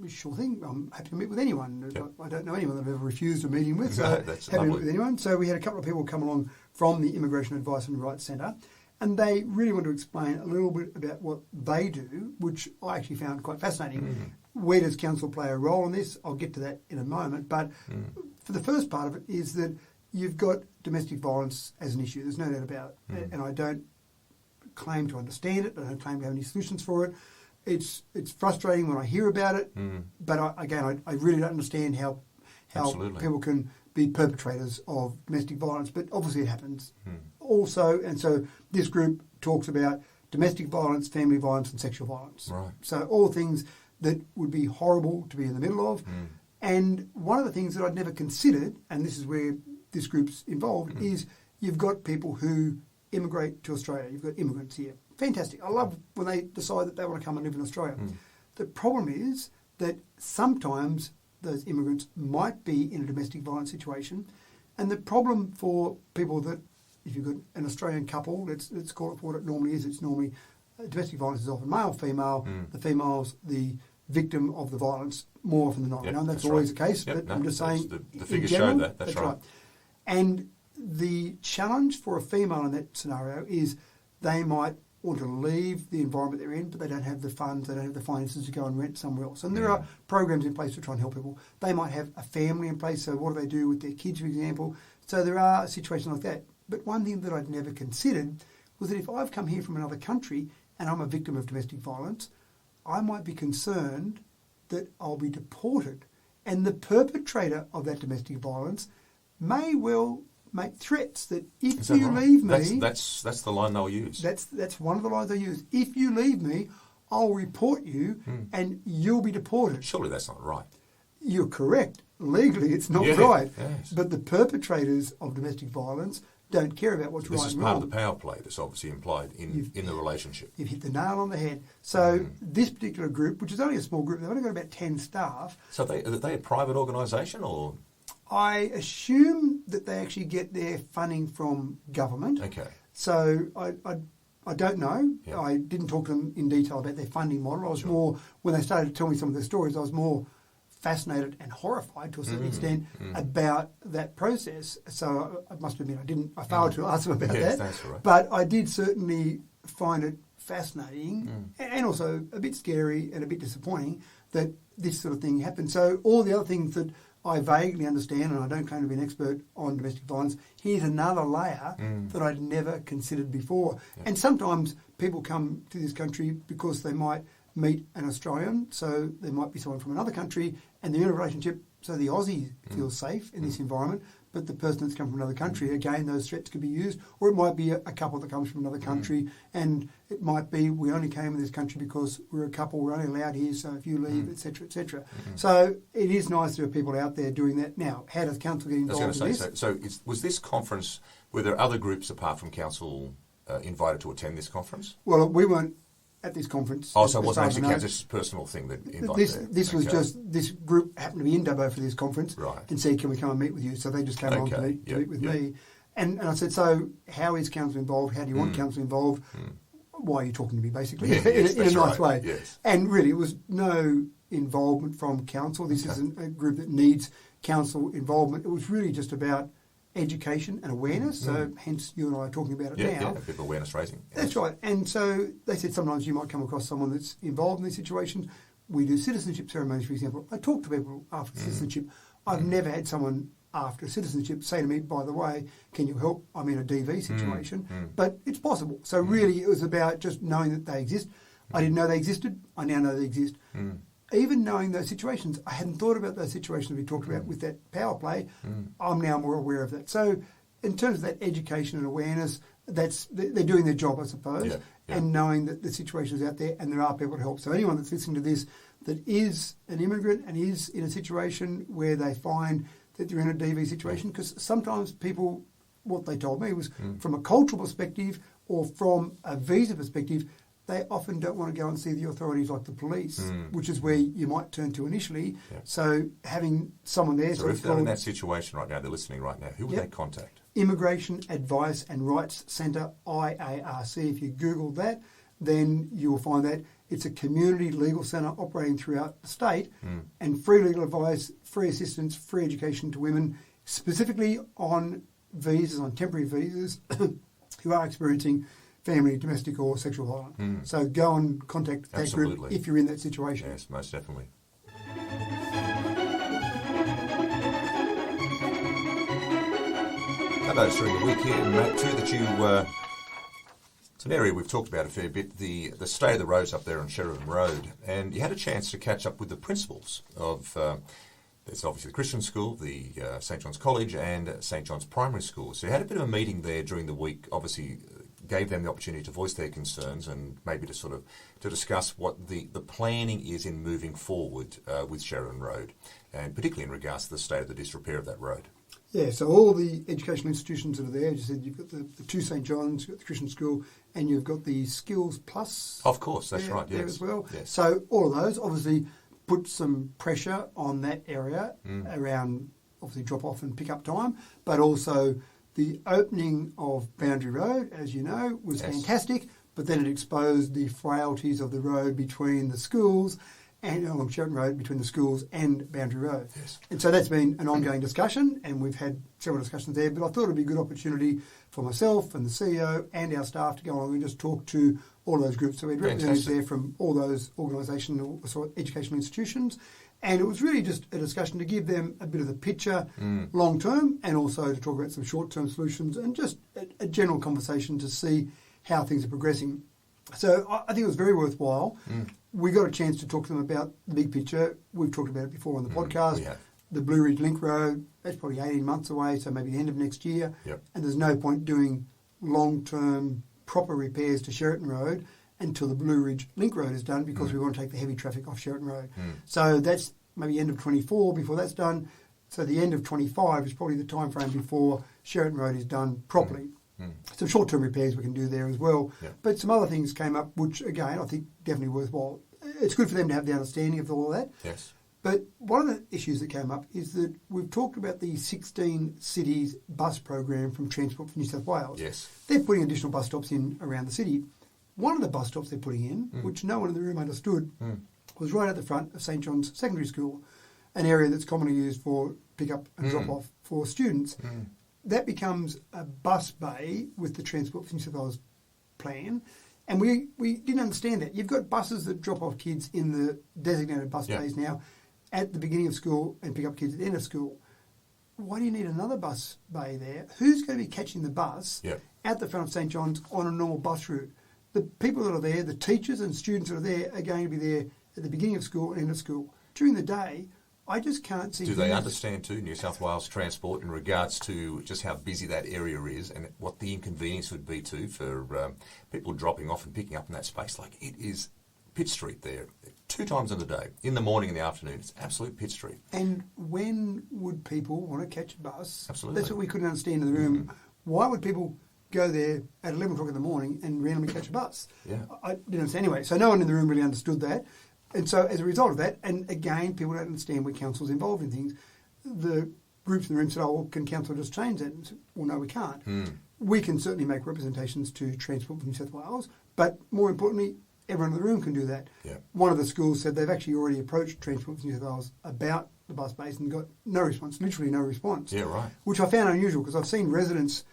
Sure thing. I'm happy to meet with anyone. Yep. I don't know anyone that I've ever refused a meeting with, so No, happy that's to meet lovely. with anyone. So we had a couple of people come along from the Immigration Advice and Rights Centre, and they really want to explain a little bit about what they do, which I actually found quite fascinating. Where does council play a role in this? I'll get to that in a moment. But for the first part of it is that you've got domestic violence as an issue. There's no doubt about it. And I don't claim to understand it. I don't claim to have any solutions for it. It's frustrating when I hear about it. But I really don't understand how Absolutely. people can be perpetrators of domestic violence. But obviously it happens. Also, and so this group talks about domestic violence, family violence and sexual violence. Right. So all things that would be horrible to be in the middle of. And one of the things that I'd never considered, and this is where this group's involved, is you've got people who immigrate to Australia. You've got immigrants here. Fantastic. I love when they decide that they want to come and live in Australia. The problem is that sometimes those immigrants might be in a domestic violence situation. And the problem for people that, if you've got an Australian couple, let's call it for what it normally is. It's normally domestic violence is often male, female. The female's the victim of the violence more often than not. Yep, I know that's that's always right. the case, but I'm just saying the in figures general, show that. That's right. And the challenge for a female in that scenario is they might want to leave the environment they're in, but they don't have the funds, they don't have the finances to go and rent somewhere else. And there are programs in place to try and help people. They might have a family in place, so what do they do with their kids, for example? So there are situations like that. But one thing that I'd never considered was that if I've come here from another country and I'm a victim of domestic violence, I might be concerned that I'll be deported. And the perpetrator of that domestic violence may well make threats that if you leave me... That's the line they'll use. That's one of the lines they use. If you leave me, I'll report you and you'll be deported. Surely that's not right. You're correct. Legally, it's not right. Yes. But the perpetrators of domestic violence don't care about what's right and wrong. This is part of the power play that's obviously implied in the relationship. You've hit the nail on the head. So this particular group, which is only a small group, they've only got about 10 staff. So are they a private organisation or...? I assume that they actually get their funding from government. Okay. So I don't know. Yeah. I didn't talk to them in detail about their funding model. I was more, when they started to tell me some of their stories, I was more fascinated and horrified to a certain extent about that process. So I must admit I failed to ask them about that. That's right. But I did certainly find it fascinating and also a bit scary and a bit disappointing that this sort of thing happened. So all the other things that I vaguely understand, and I don't claim to be an expert on domestic violence, here's another layer that I'd never considered before. Yeah. And sometimes people come to this country because they might meet an Australian, so there might be someone from another country, and they're in a relationship, so the Aussie feels safe in this environment, but the person that's come from another country, again, those threats could be used. Or it might be a couple that comes from another country, and it might be, we only came in this country because we're a couple, we're only allowed here, so if you leave, etc., etc. So it is nice there are people out there doing that. Now, how does council get involved in this? Was this conference, were there other groups apart from council invited to attend this conference? Well, we weren't at this conference. Oh, so it wasn't actually this personal thing that invited This was just, this group happened to be in Dubbo for this conference and said, can we come and meet with you? So they just came along to meet with me. And I said, so how is council involved? How do you want council involved? Why are you talking to me, basically, in a nice way? Yes. And really, it was no involvement from council. This isn't a group that needs council involvement. It was really just about education and awareness, so hence you and I are talking about it now. Yeah, a bit of awareness raising. That's right. And so they said sometimes you might come across someone that's involved in these situations. We do citizenship ceremonies, for example. I talk to people after citizenship. I've never had someone after citizenship say to me, by the way, can you help? I'm in a DV situation. But it's possible. So really it was about just knowing that they exist. I didn't know they existed. I now know they exist. Even knowing those situations, I hadn't thought about those situations we talked about with that power play. I'm now more aware of that. So in terms of that education and awareness, they're doing their job, I suppose, and knowing that the situation is out there and there are people to help. So anyone that's listening to this that is an immigrant and is in a situation where they find that they're in a DV situation, because sometimes people, what they told me was from a cultural perspective or from a visa perspective, they often don't want to go and see the authorities like the police, which is where you might turn to initially. So having someone there... So if they're in that situation right now, they're listening right now, who would they contact? Immigration Advice and Rights Centre, IARC. If you Google that, then you will find that it's a community legal centre operating throughout the state and free legal advice, free assistance, free education to women, specifically on visas, on temporary visas, who are experiencing family, domestic or sexual violence. So go and contact that group if you're in that situation. Yes, most definitely. How about during the week here, Matt, too, that you... it's an area we've talked about a fair bit, the state of the roads up there on Sheraton Road, and you had a chance to catch up with the principals of... there's obviously the Christian School, the St John's College and St John's Primary School. So you had a bit of a meeting there during the week, obviously gave them the opportunity to voice their concerns and maybe to sort of to discuss what the planning is in moving forward with Sheraton Road, and particularly in regards to the state of the disrepair of that road. Yeah, so all the educational institutions that are there, as you said, you've got the two St John's, you've got the Christian School, and you've got the Skills Plus. Of course, that's right, there as well. Yes. So all of those obviously put some pressure on that area around obviously drop off and pick up time, but also the opening of Boundary Road, as you know, was fantastic, but then it exposed the frailties of the road between the schools and along Sheraton Road between the schools and Boundary Road. Yes. And so that's been an ongoing discussion, and we've had several discussions there, but I thought it would be a good opportunity for myself and the CEO and our staff to go along and just talk to all those groups. So we had representatives there from all those organisational sort of educational institutions, and it was really just a discussion to give them a bit of the picture long term, and also to talk about some short term solutions, and just a general conversation to see how things are progressing. So I think it was very worthwhile. We got a chance to talk to them about the big picture. We've talked about it before on the podcast. We have. The Blue Ridge Link Road, that's probably 18 months away, so maybe the end of next year. Yep. And there's no point doing long-term proper repairs to Sheraton Road until the Blue Ridge Link Road is done, because we want to take the heavy traffic off Sheraton Road. So that's maybe end of 24 before that's done. So the end of 25 is probably the time frame before Sheraton Road is done properly. Some short-term repairs we can do there as well. Yep. But some other things came up, which, again, I think definitely worthwhile. It's good for them to have the understanding of all of that. Yes. But one of the issues that came up is that we've talked about the 16 cities bus program from Transport for New South Wales. Yes. They're putting additional bus stops in around the city. One of the bus stops they're putting in, which no one in the room understood, was right at the front of St John's Secondary School, an area that's commonly used for pick-up and drop-off for students. That becomes a bus bay with the Transport for New South Wales plan. And we didn't understand that. You've got buses that drop off kids in the designated bus bays now at the beginning of school and pick up kids at the end of school. Why do you need another bus bay there? Who's going to be catching the bus at the front of St John's on a normal bus route? The people that are there, the teachers and students that are there, are going to be there at the beginning of school and end of school. During the day, I just can't see... Do they understand too, New South Wales Transport, in regards to just how busy that area is and what the inconvenience would be too for people dropping off and picking up in that space? Like, it is pit street there 2 times in the day, in the morning and the afternoon. It's absolute pit street. And when would people want to catch a bus? Absolutely. That's what we couldn't understand in the room. Why would people go there at 11 o'clock in the morning and randomly catch a bus? Yeah. I didn't understand anyway. So no one in the room really understood that. And so as a result of that, and again, people don't understand when council's involved in things, the groups in the room said, oh, well, can council just change that? And said, well, no, we can't. We can certainly make representations to Transport for New South Wales, but more importantly, everyone in the room can do that. Yeah. One of the schools said they've actually already approached Transport for New South Wales about the bus base and got no response, literally no response. Yeah, right. Which I found unusual, because I've seen residents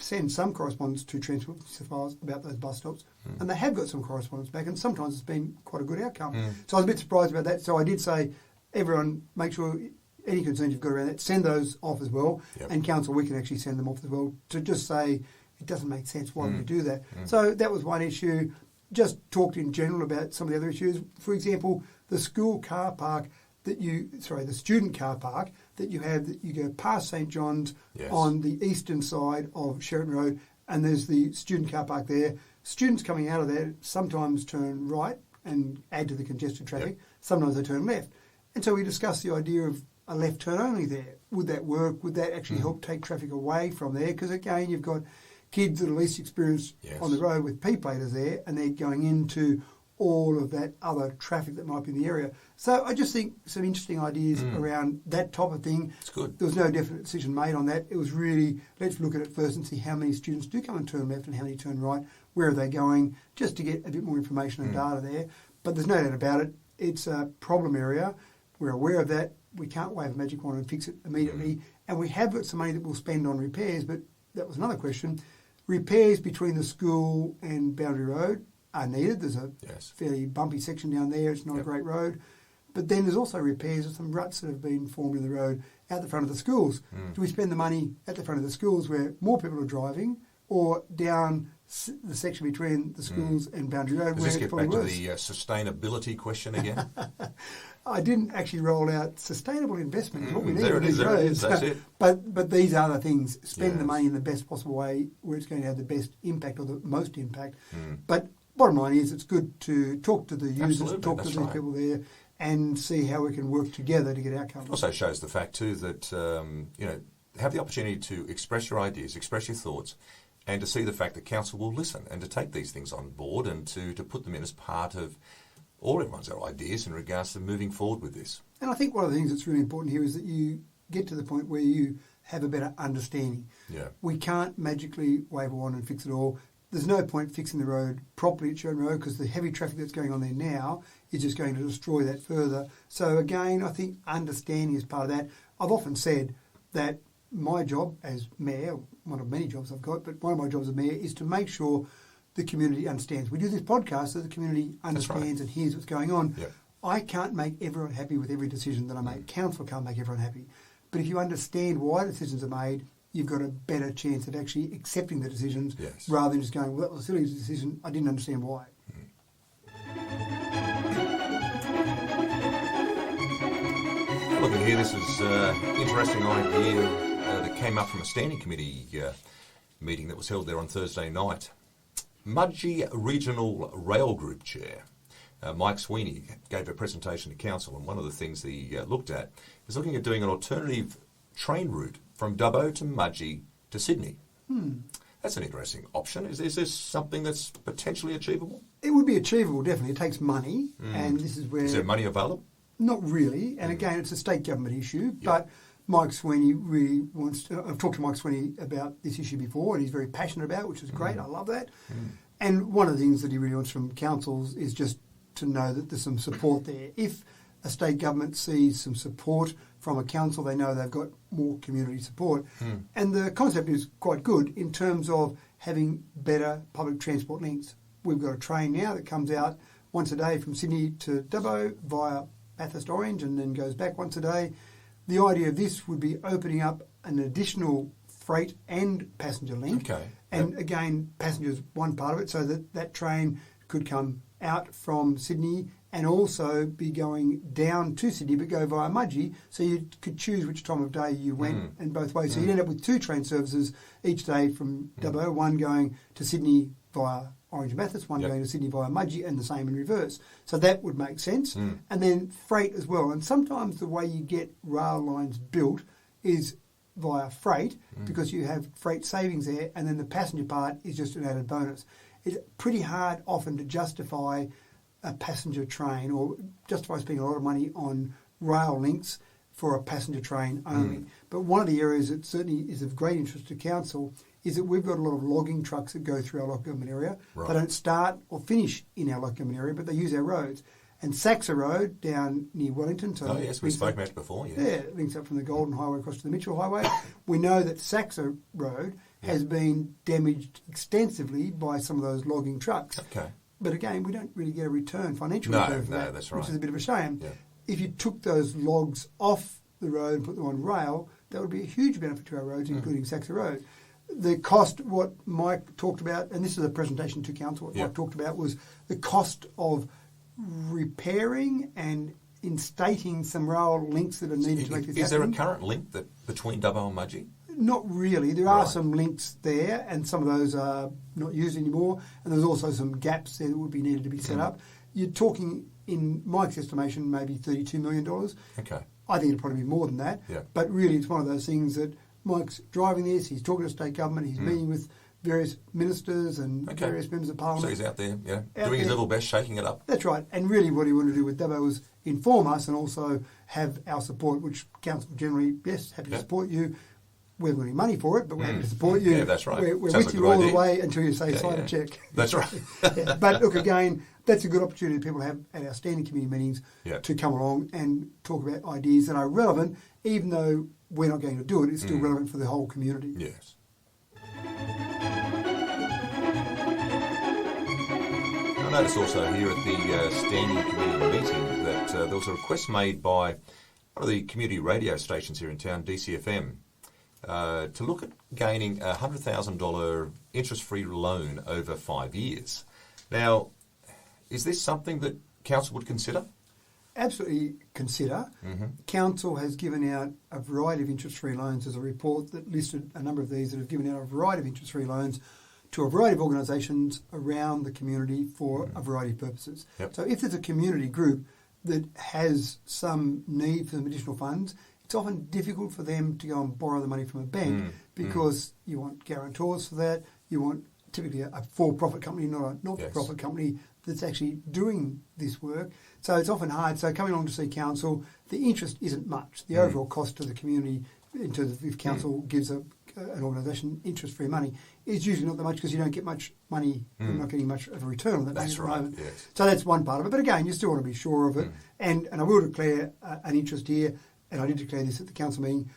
send some correspondence to Transport for New South Wales about those bus stops, and they have got some correspondence back, and sometimes it's been quite a good outcome. So I was a bit surprised about that. So I did say, everyone, make sure any concerns you've got around that, send those off as well. And council, we can actually send them off as well, to just say, it doesn't make sense, why would we do that? So that was one issue. Just talked in general about some of the other issues. For example, the school car park the student car park that you have, that you go past St John's on the eastern side of Sheraton Road, and there's the student car park there. Students coming out of there sometimes turn right and add to the congested traffic. Sometimes they turn left. And so we discussed the idea of a left turn only there. Would that work? Would that actually help take traffic away from there? Because again, you've got kids that are least experienced on the road with P-platers there, and they're going into all of that other traffic that might be in the area. So I just think some interesting ideas around that type of thing. It's good. There was no definite decision made on that. It was really, let's look at it first and see how many students do come and turn left and how many turn right, where are they going, just to get a bit more information and data there. But there's no doubt about it. It's a problem area. We're aware of that. We can't wave a magic wand and fix it immediately. And we have got some money that we'll spend on repairs, but that was another question. Repairs between the school and Boundary Road are needed. There's a fairly bumpy section down there. It's not a great road. But then there's also repairs of some ruts that have been formed in the road out the front of the schools. Do we spend the money at the front of the schools where more people are driving, or down the section between the schools and Boundary Road? Does this get back to the sustainability question again? I didn't actually roll out sustainable investment. What we need there on it is. these roads. That's it. But these are the things. Spend the money in the best possible way where it's going to have the best impact or the most impact. But bottom line is, it's good to talk to the users, talk to these people there, and see how we can work together to get outcomes. It also shows the fact too that have the opportunity to express your ideas, express your thoughts, and to see the fact that council will listen and to take these things on board and to put them in as part of everyone's ideas in regards to moving forward with this. And I think one of the things that's really important here is that you get to the point where you have a better understanding. Yeah. We can't magically wave a wand and fix it all. There's no point fixing the road properly at Sheraton Road, because the heavy traffic that's going on there now is just going to destroy that further. So again, I think understanding is part of that. I've often said that my job as mayor, one of many jobs I've got, but one of my jobs as mayor is to make sure the community understands. We do this podcast so the community understands and hears what's going on. Yep. I can't make everyone happy with every decision that I make. Council can't make everyone happy. But if you understand why decisions are made you've got a better chance of actually accepting the decisions Yes. rather than just going, well, that was a silly decision, I didn't understand why. Looking here, this is an interesting idea that came up from a standing committee meeting that was held there on Thursday night. Mudgee Regional Rail Group Chair Mike Sweeney gave a presentation to council, and one of the things that he looked at is looking at doing an alternative train route from Dubbo to Mudgee to Sydney. That's an interesting option. Is this something that's potentially achievable? It would be achievable, definitely. It takes money, and this is where... Is there money available? Not really, and again, it's a state government issue, but Mike Sweeney really wants to... I've talked to Mike Sweeney about this issue before, and he's very passionate about it, which is great. I love that. And one of the things that he really wants from councils is just to know that there's some support there. If a state government sees some support from a council, they know they've got more community support. And the concept is quite good in terms of having better public transport links. We've got a train now that comes out once a day from Sydney to Dubbo via Bathurst Orange and then goes back once a day. The idea of this would be opening up an additional freight and passenger link. Okay. And again, passengers one part of it, so that that train could come out from Sydney and also be going down to Sydney but go via Mudgee, so you could choose which time of day you went and both ways. So you'd end up with two train services each day from Dubbo, one going to Sydney via Orange and Bathurst, one going to Sydney via Mudgee, and the same in reverse. So that would make sense. And then freight as well. And sometimes the way you get rail lines built is via freight because you have freight savings there, and then the passenger part is just an added bonus. It's pretty hard often to justify a passenger train or justify spending a lot of money on rail links for a passenger train only. But one of the areas that certainly is of great interest to council is that we've got a lot of logging trucks that go through our local government area. Right. They don't start or finish in our local government area, but they use our roads. And Saxa Road down near Wellington. So We spoke about it before, Yeah, it links up from the Golden Highway across to the Mitchell Highway. We know that Saxa Road has been damaged extensively by some of those logging trucks. Okay. But again, we don't really get a financial No, return for no, that, that's right. which is a bit of a shame. Yeah. If you took those logs off the road and put them on rail, that would be a huge benefit to our roads, including Saxa Road. The cost, what Mike talked about, and this is a presentation to council, what Mike talked about was the cost of repairing and instating some rail links that are needed to make this happen. Is there a current link between Dubbo and Mudgee? Not really. There are some links there, and some of those are not used anymore, and there's also some gaps there that would be needed to be set up. You're talking, in Mike's estimation, maybe $32 million. Okay. I think it'd probably be more than that. Yeah. But really, it's one of those things that Mike's driving this, he's talking to state government, he's meeting with various ministers and various members of parliament. So he's out there, doing his level best, shaking it up. That's right. And really what he wanted to do with Dubbo was inform us and also have our support, which council generally, yes, happy to support you. We haven't got any money for it, but we're happy to support you. Yeah, that's right. We're Sounds with like you a all good the idea. way until you say sign a cheque. That's right. But look, again, that's a good opportunity people have at our standing committee meetings Yeah. to come along and talk about ideas that are relevant, even though we're not going to do it, it's still relevant for the whole community. Yes. I noticed also here at the standing committee meeting that there was a request made by one of the community radio stations here in town, DCFM, to look at gaining a $100,000 interest-free loan over 5 years. Now, is this something that council would consider? Absolutely consider. Council has given out a variety of interest-free loans. There's a report that listed a number of these that have given out a variety of interest-free loans to a variety of organisations around the community for a variety of purposes. Yep. So if there's a community group that has some need for some additional funds, it's often difficult for them to go and borrow the money from a bank because you want guarantors for that. You want typically a for-profit company, not a not-for-profit company that's actually doing this work. So it's often hard. So coming along to see council, the interest isn't much. The overall cost to the community in terms of if council gives an organisation interest-free money is usually not that much because you don't get much money. You're not getting much of a return on that money That's at the right, moment. yes. So that's one part of it. But again, you still want to be sure of it. And I will declare an interest here, and I did declare this at the council meeting.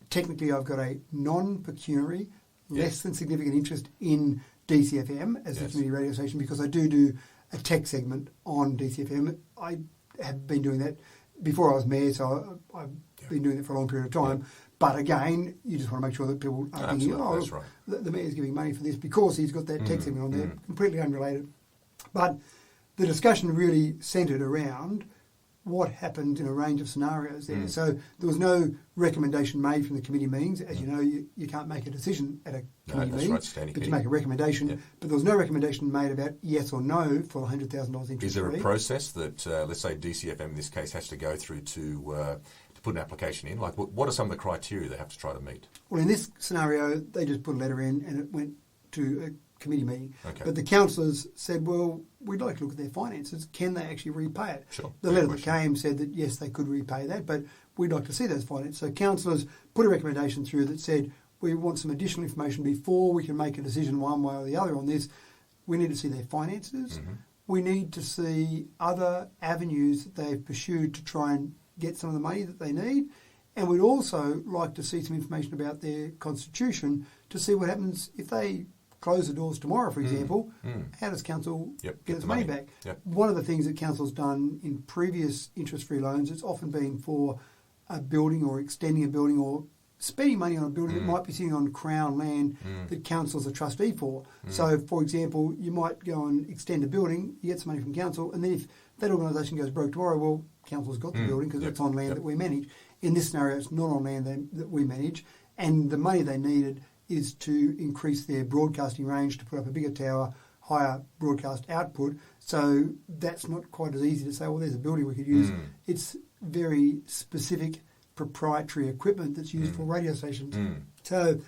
Technically, I've got a non-pecuniary, less than significant interest in DCFM as the community radio station because I do a tech segment on DCFM. I have been doing that before I was mayor, so I've been doing it for a long period of time. But again, you just want to make sure that people are thinking, that's right. the mayor's giving money for this because he's got that text on there, completely unrelated. But the discussion really centred around what happened in a range of scenarios there. So there was no recommendation made from the committee meetings. As you know, you can't make a decision at a committee meeting, but you make a recommendation. Yep. But there was no recommendation made about yes or no for $100,000 interest. Is there a process that, let's say DCFM in this case, has to go through to put an application in? Like, what are some of the criteria they have to try to meet? Well, in this scenario, they just put a letter in and it went to a committee meeting. Okay. But the councillors said, well, we'd like to look at their finances. Can they actually repay it? Sure. The letter that came said that, yes, they could repay that, but we'd like to see those finances. So councillors put a recommendation through that said, we want some additional information before we can make a decision one way or the other on this. We need to see their finances. We need to see other avenues that they've pursued to try and get some of the money that they need. And we'd also like to see some information about their constitution to see what happens if they close the doors tomorrow, for example. How does council get its money back? Yep. One of the things that council's done in previous interest-free loans, it's often been for a building or extending a building or spending money on a building that might be sitting on Crown land that council's a trustee for. So, for example, you might go and extend a building, you get some money from council, and then if that organisation goes broke tomorrow, well, council's got the building because it's on land that we manage. In this scenario, it's not on land that we manage, and the money they needed is to increase their broadcasting range, to put up a bigger tower, higher broadcast output. So that's not quite as easy to say, well, there's a building we could use. It's very specific proprietary equipment that's used for radio stations. So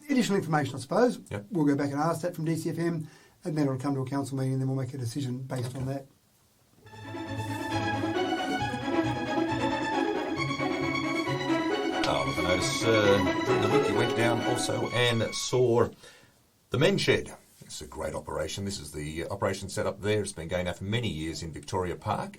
additional information, I suppose. Yep. We'll go back and ask that from DCFM, and then it'll come to a council meeting, and then we'll make a decision based on that. I notice during the week you went down also and saw the men's shed. It's a great operation. This is the operation set up there. It's been going out for many years in Victoria Park.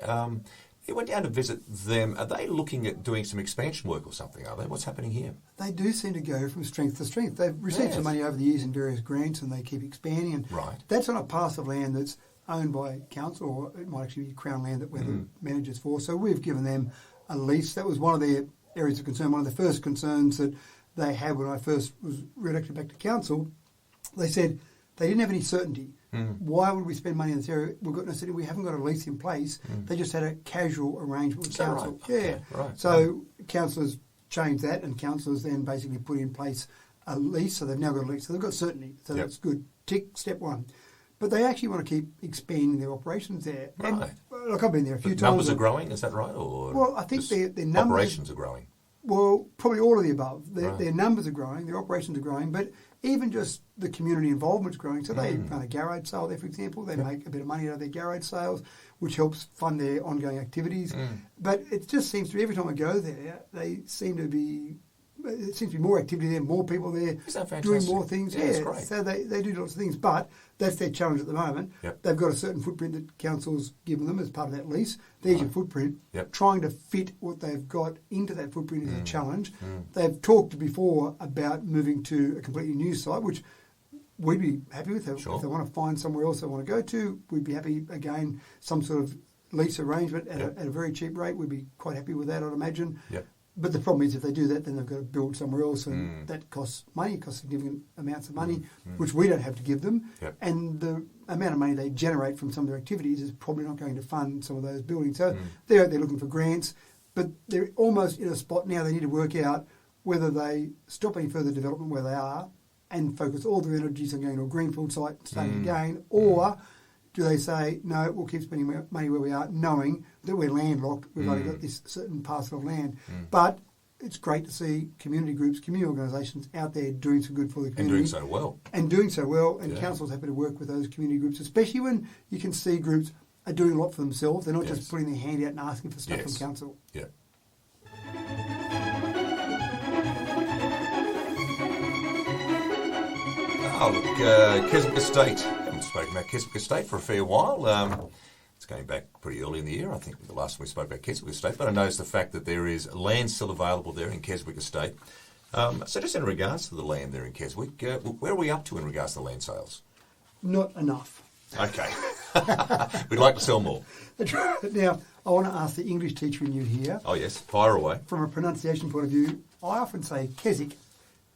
You went down to visit them. Are they looking at doing some expansion work or something, are they? What's happening here? They do seem to go from strength to strength. They've received some money over the years in various grants, and they keep expanding. And that's on a parcel of land that's owned by council, or it might actually be Crown land that we're the managers for. So we've given them a lease. That was one of their areas of concern. One of the first concerns that they had when I first was re-elected back to council, they said they didn't have any certainty. Why would we spend money in this area? We've got no certainty. We haven't got a lease in place. They just had a casual arrangement with council. Right? Okay. Right. So councillors changed that, and councillors then basically put in place a lease. So they've now got a lease. So they've got certainty. So that's good. Tick, step one. But they actually want to keep expanding their operations there. Right. And, look, I've been there a few times. Numbers are growing, is that right? Or well, I think their numbers... Operations are growing. Well, probably all of the above. Their numbers are growing, their operations are growing, but even just the community involvement is growing. So they run a garage sale there, for example. They make a bit of money out of their garage sales, which helps fund their ongoing activities. But it just seems to be, every time I go there, there seems to be more activity there, more people there doing more things. Yeah, it's great. So they do lots of things, but that's their challenge at the moment. They've got a certain footprint that council's given them as part of that lease. There's your footprint. Trying to fit what they've got into that footprint is a challenge. They've talked before about moving to a completely new site, which we'd be happy with. If they want to find somewhere else they want to go to, we'd be happy, again, some sort of lease arrangement at a very cheap rate. We'd be quite happy with that, I'd imagine. But the problem is if they do that, then they've got to build somewhere else, and that costs money, costs significant amounts of money, which we don't have to give them. And the amount of money they generate from some of their activities is probably not going to fund some of those buildings. So they're out there looking for grants, but they're almost in a spot now they need to work out whether they stop any further development where they are and focus all their energies on going to a greenfield site, starting again, or do they say, no, we'll keep spending money where we are, knowing that we're landlocked, we've only got this certain parcel of land. But it's great to see community groups, community organisations out there doing some good for the community. And doing so well. And council's happy to work with those community groups, especially when you can see groups are doing a lot for themselves. They're not just putting their hand out and asking for stuff from council. Oh, look, Keswick Estate. Haven't spoken about Keswick Estate for a fair while. It's going back pretty early in the year. I think the last time we spoke about Keswick Estate. But I noticed the fact that there is land still available there in Keswick Estate. So just in regards to the land there in Keswick, where are we up to in regards to land sales? Not enough. Okay. We'd like to sell more. That's right. Now, I want to ask the English teacher in you here. Oh, yes. Fire away. From a pronunciation point of view, I often say Keswick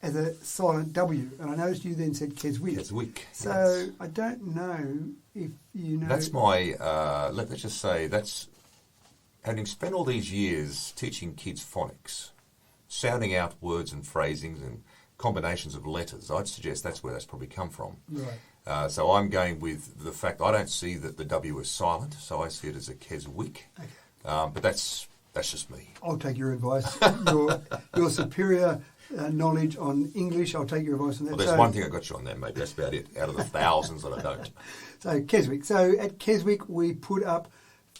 as a silent W, and I noticed you then said Keswick. Keswick. So yes. I don't know if you know. That's my, let's just say, that's having spent all these years teaching kids phonics, sounding out words and phrasings and combinations of letters, I'd suggest that's where that's probably come from. Right. So I'm going with the fact I don't see that the W is silent, so I see it as a Keswick. Okay. But that's just me. I'll take your advice. your superior knowledge on English, I'll take your advice on that. Well, there's one thing I got you on there, mate. That's about it, out of the thousands that I don't. So Keswick. So at Keswick, we put up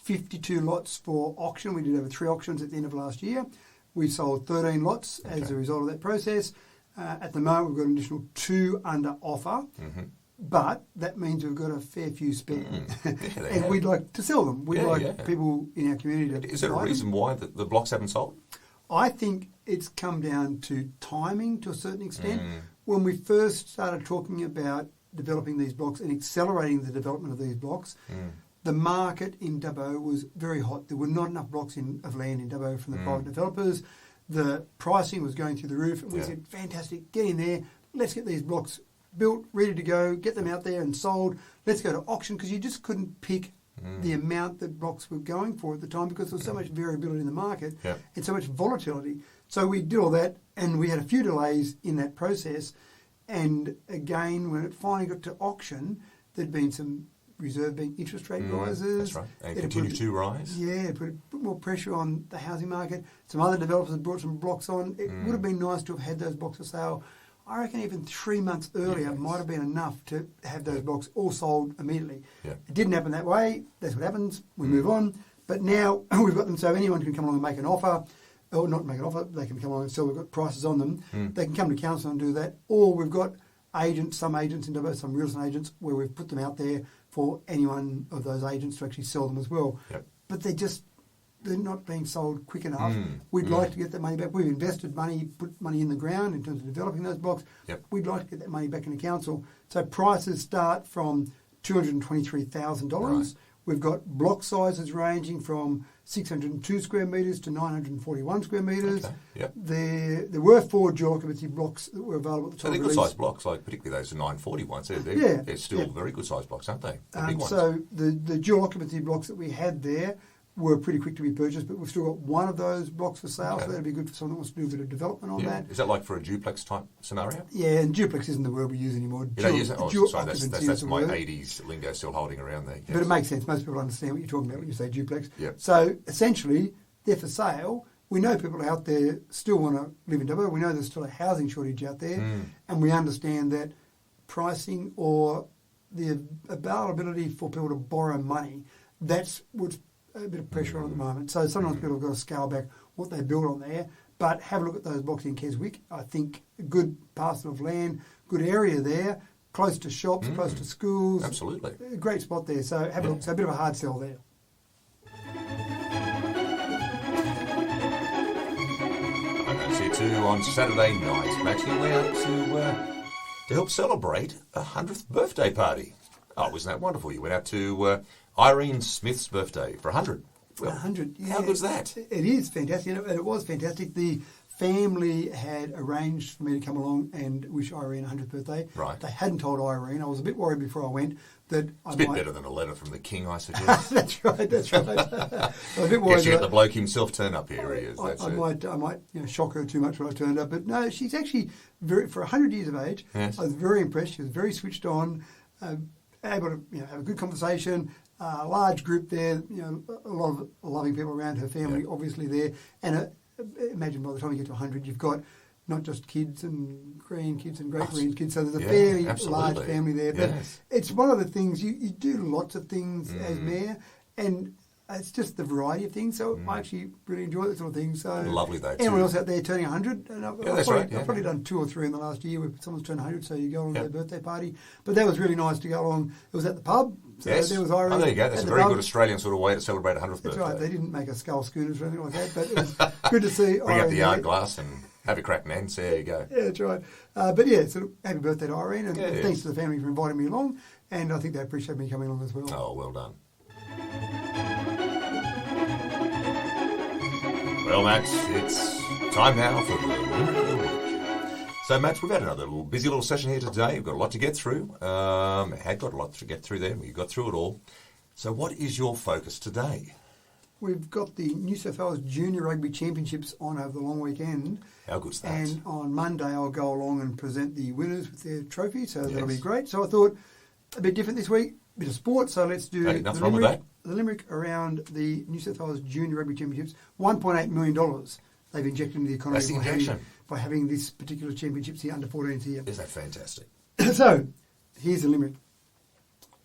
52 lots for auction. We did over 3 auctions at the end of last year. We sold 13 lots as a result of that process. At the moment, we've got an additional 2 under offer. Mm-hmm. But that means we've got a fair few spare. And we'd like to sell them. We'd like people in our community to Is there a reason why the blocks haven't sold? I think it's come down to timing to a certain extent. When we first started talking about developing these blocks and accelerating the development of these blocks, the market in Dubbo was very hot. There were not enough blocks of land in Dubbo from the private developers. The pricing was going through the roof. And we said, fantastic, get in there. Let's get these blocks built, ready to go, get them out there and sold. Let's go to auction, because you just couldn't pick the amount that blocks were going for at the time, because there was so much variability in the market and so much volatility. So we did all that, and we had a few delays in that process. And again, when it finally got to auction, there'd been some Reserve Bank interest rate rises. That's right. And continue to rise. Yeah, put more pressure on the housing market. Some other developers had brought some blocks on. It would have been nice to have had those blocks for sale. I reckon even 3 months earlier might have been enough to have those blocks all sold immediately. Yeah. It didn't happen that way. That's what happens. We move on. But now we've got them, so anyone can come along and make an offer. Or not make an offer, they can come along and sell. We've got prices on them. They can come to council and do that. Or we've got some agents in Dubbo, some real estate agents, where we've put them out there for anyone of those agents to actually sell them as well. Yep. But they're not being sold quick enough. We'd like to get that money back. We've invested money, put money in the ground in terms of developing those blocks. Yep. We'd like to get that money back in the council. So prices start from $223,000. Right. We've got block sizes ranging from 602 square metres to 941 square metres. Okay. Yep. There were 4 dual occupancy blocks that were available at the time. So they're good sized blocks, like particularly those 940 ones. They're still very good sized blocks, aren't they? Big ones. So the dual occupancy blocks that we had there were pretty quick to be purchased, but we've still got one of those blocks for sale, so that'd be good for someone that wants to do a bit of development on that. Is that like for a duplex type scenario? Yeah, and duplex isn't the word we use anymore. You don't use it? Oh, sorry, that's my 80s lingo still holding around there. Yes. But it makes sense. Most people understand what you're talking about when you say duplex. Yep. So essentially, they're for sale. We know people out there still want to live in Dubbo. We know there's still a housing shortage out there, and we understand that pricing or the availability for people to borrow money, that's what's a bit of pressure on at the moment. So sometimes people have got to scale back what they build on there. But have a look at those blocks in Keswick. I think a good parcel of land, good area there, close to shops, close to schools. Absolutely. A great spot there. So have a look. So a bit of a hard sell there. I'm going to see you too on Saturday night. Actually, we're out to help celebrate a 100th birthday party. Oh, wasn't that wonderful? You went out to Irene Smith's birthday for 100. Well, 100, yeah. How good's that? It is fantastic, and it was fantastic. The family had arranged for me to come along and wish Irene a 100th birthday. Right. They hadn't told Irene. I was a bit worried before I went that it's a bit better than a letter from the king, I suggest. That's right. I was a bit Yes, worried. you get the bloke himself turn up here. He is. I might shock her too much when I turned up, but no, she's actually for 100 years of age. Yes. I was very impressed. She was very switched on, able to have a good conversation. A large group there, a lot of loving people around her family, obviously there. And imagine by the time you get to 100, you've got not just kids and grandkids and great-grandkids, so there's a fairly large family there. But it's one of the things, you do lots of things as mayor, and it's just the variety of things. So I actually really enjoy that sort of thing. So lovely though. Anyone else out there turning 100? And I've probably done 2 or 3 in the last year where someone's turned 100, so you go along to their birthday party. But that was really nice to go along. It was at the pub. So there was Irene. Oh, there you go. That's a very good Australian sort of way to celebrate a 100th birthday. That's right. They didn't make a skull schooners or anything like that, but it was good to see Bring Irene. Up the yard glass and have a crack, man. So there you go. Yeah, that's right. But yeah, so happy birthday to Irene, and thanks to the family for inviting me along. and I think they appreciate me coming along as well. Oh, well done. Well, Matt, it's time now for the Limerick of the Week. So, Matt, we've had another busy little session here today. We've got a lot to get through. Had got a lot to get through there. We got through it all. So what is your focus today? We've got the New South Wales Junior Rugby Championships on over the long weekend. How good's that? And on Monday I'll go along and present the winners with their trophy, so that'll be great. So I thought a bit different this week, a bit of sport, so let's do nothing wrong with that. The Limerick around the New South Wales Junior Rugby Championships. $1.8 million they've injected into the economy. That's the injection. By having this particular championships, the under-14s here. Is that fantastic? So, here's the Limerick.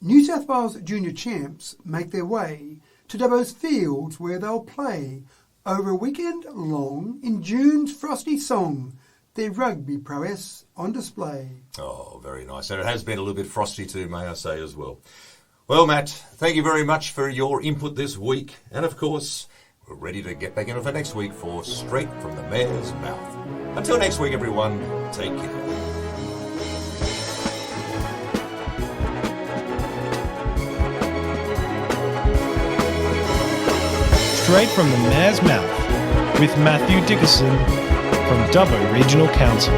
New South Wales junior champs make their way to Dubbo's fields where they'll play over a weekend long in June's frosty song, their rugby prowess on display. Oh, very nice. And it has been a little bit frosty too, may I say as well. Well, Matt, thank you very much for your input this week. And of course, we're ready to get back in for next week for Straight from the Mayor's Mouth. Until next week, everyone, take care. Straight from the Mayor's Mouth with Matthew Dickerson from Dubbo Regional Council.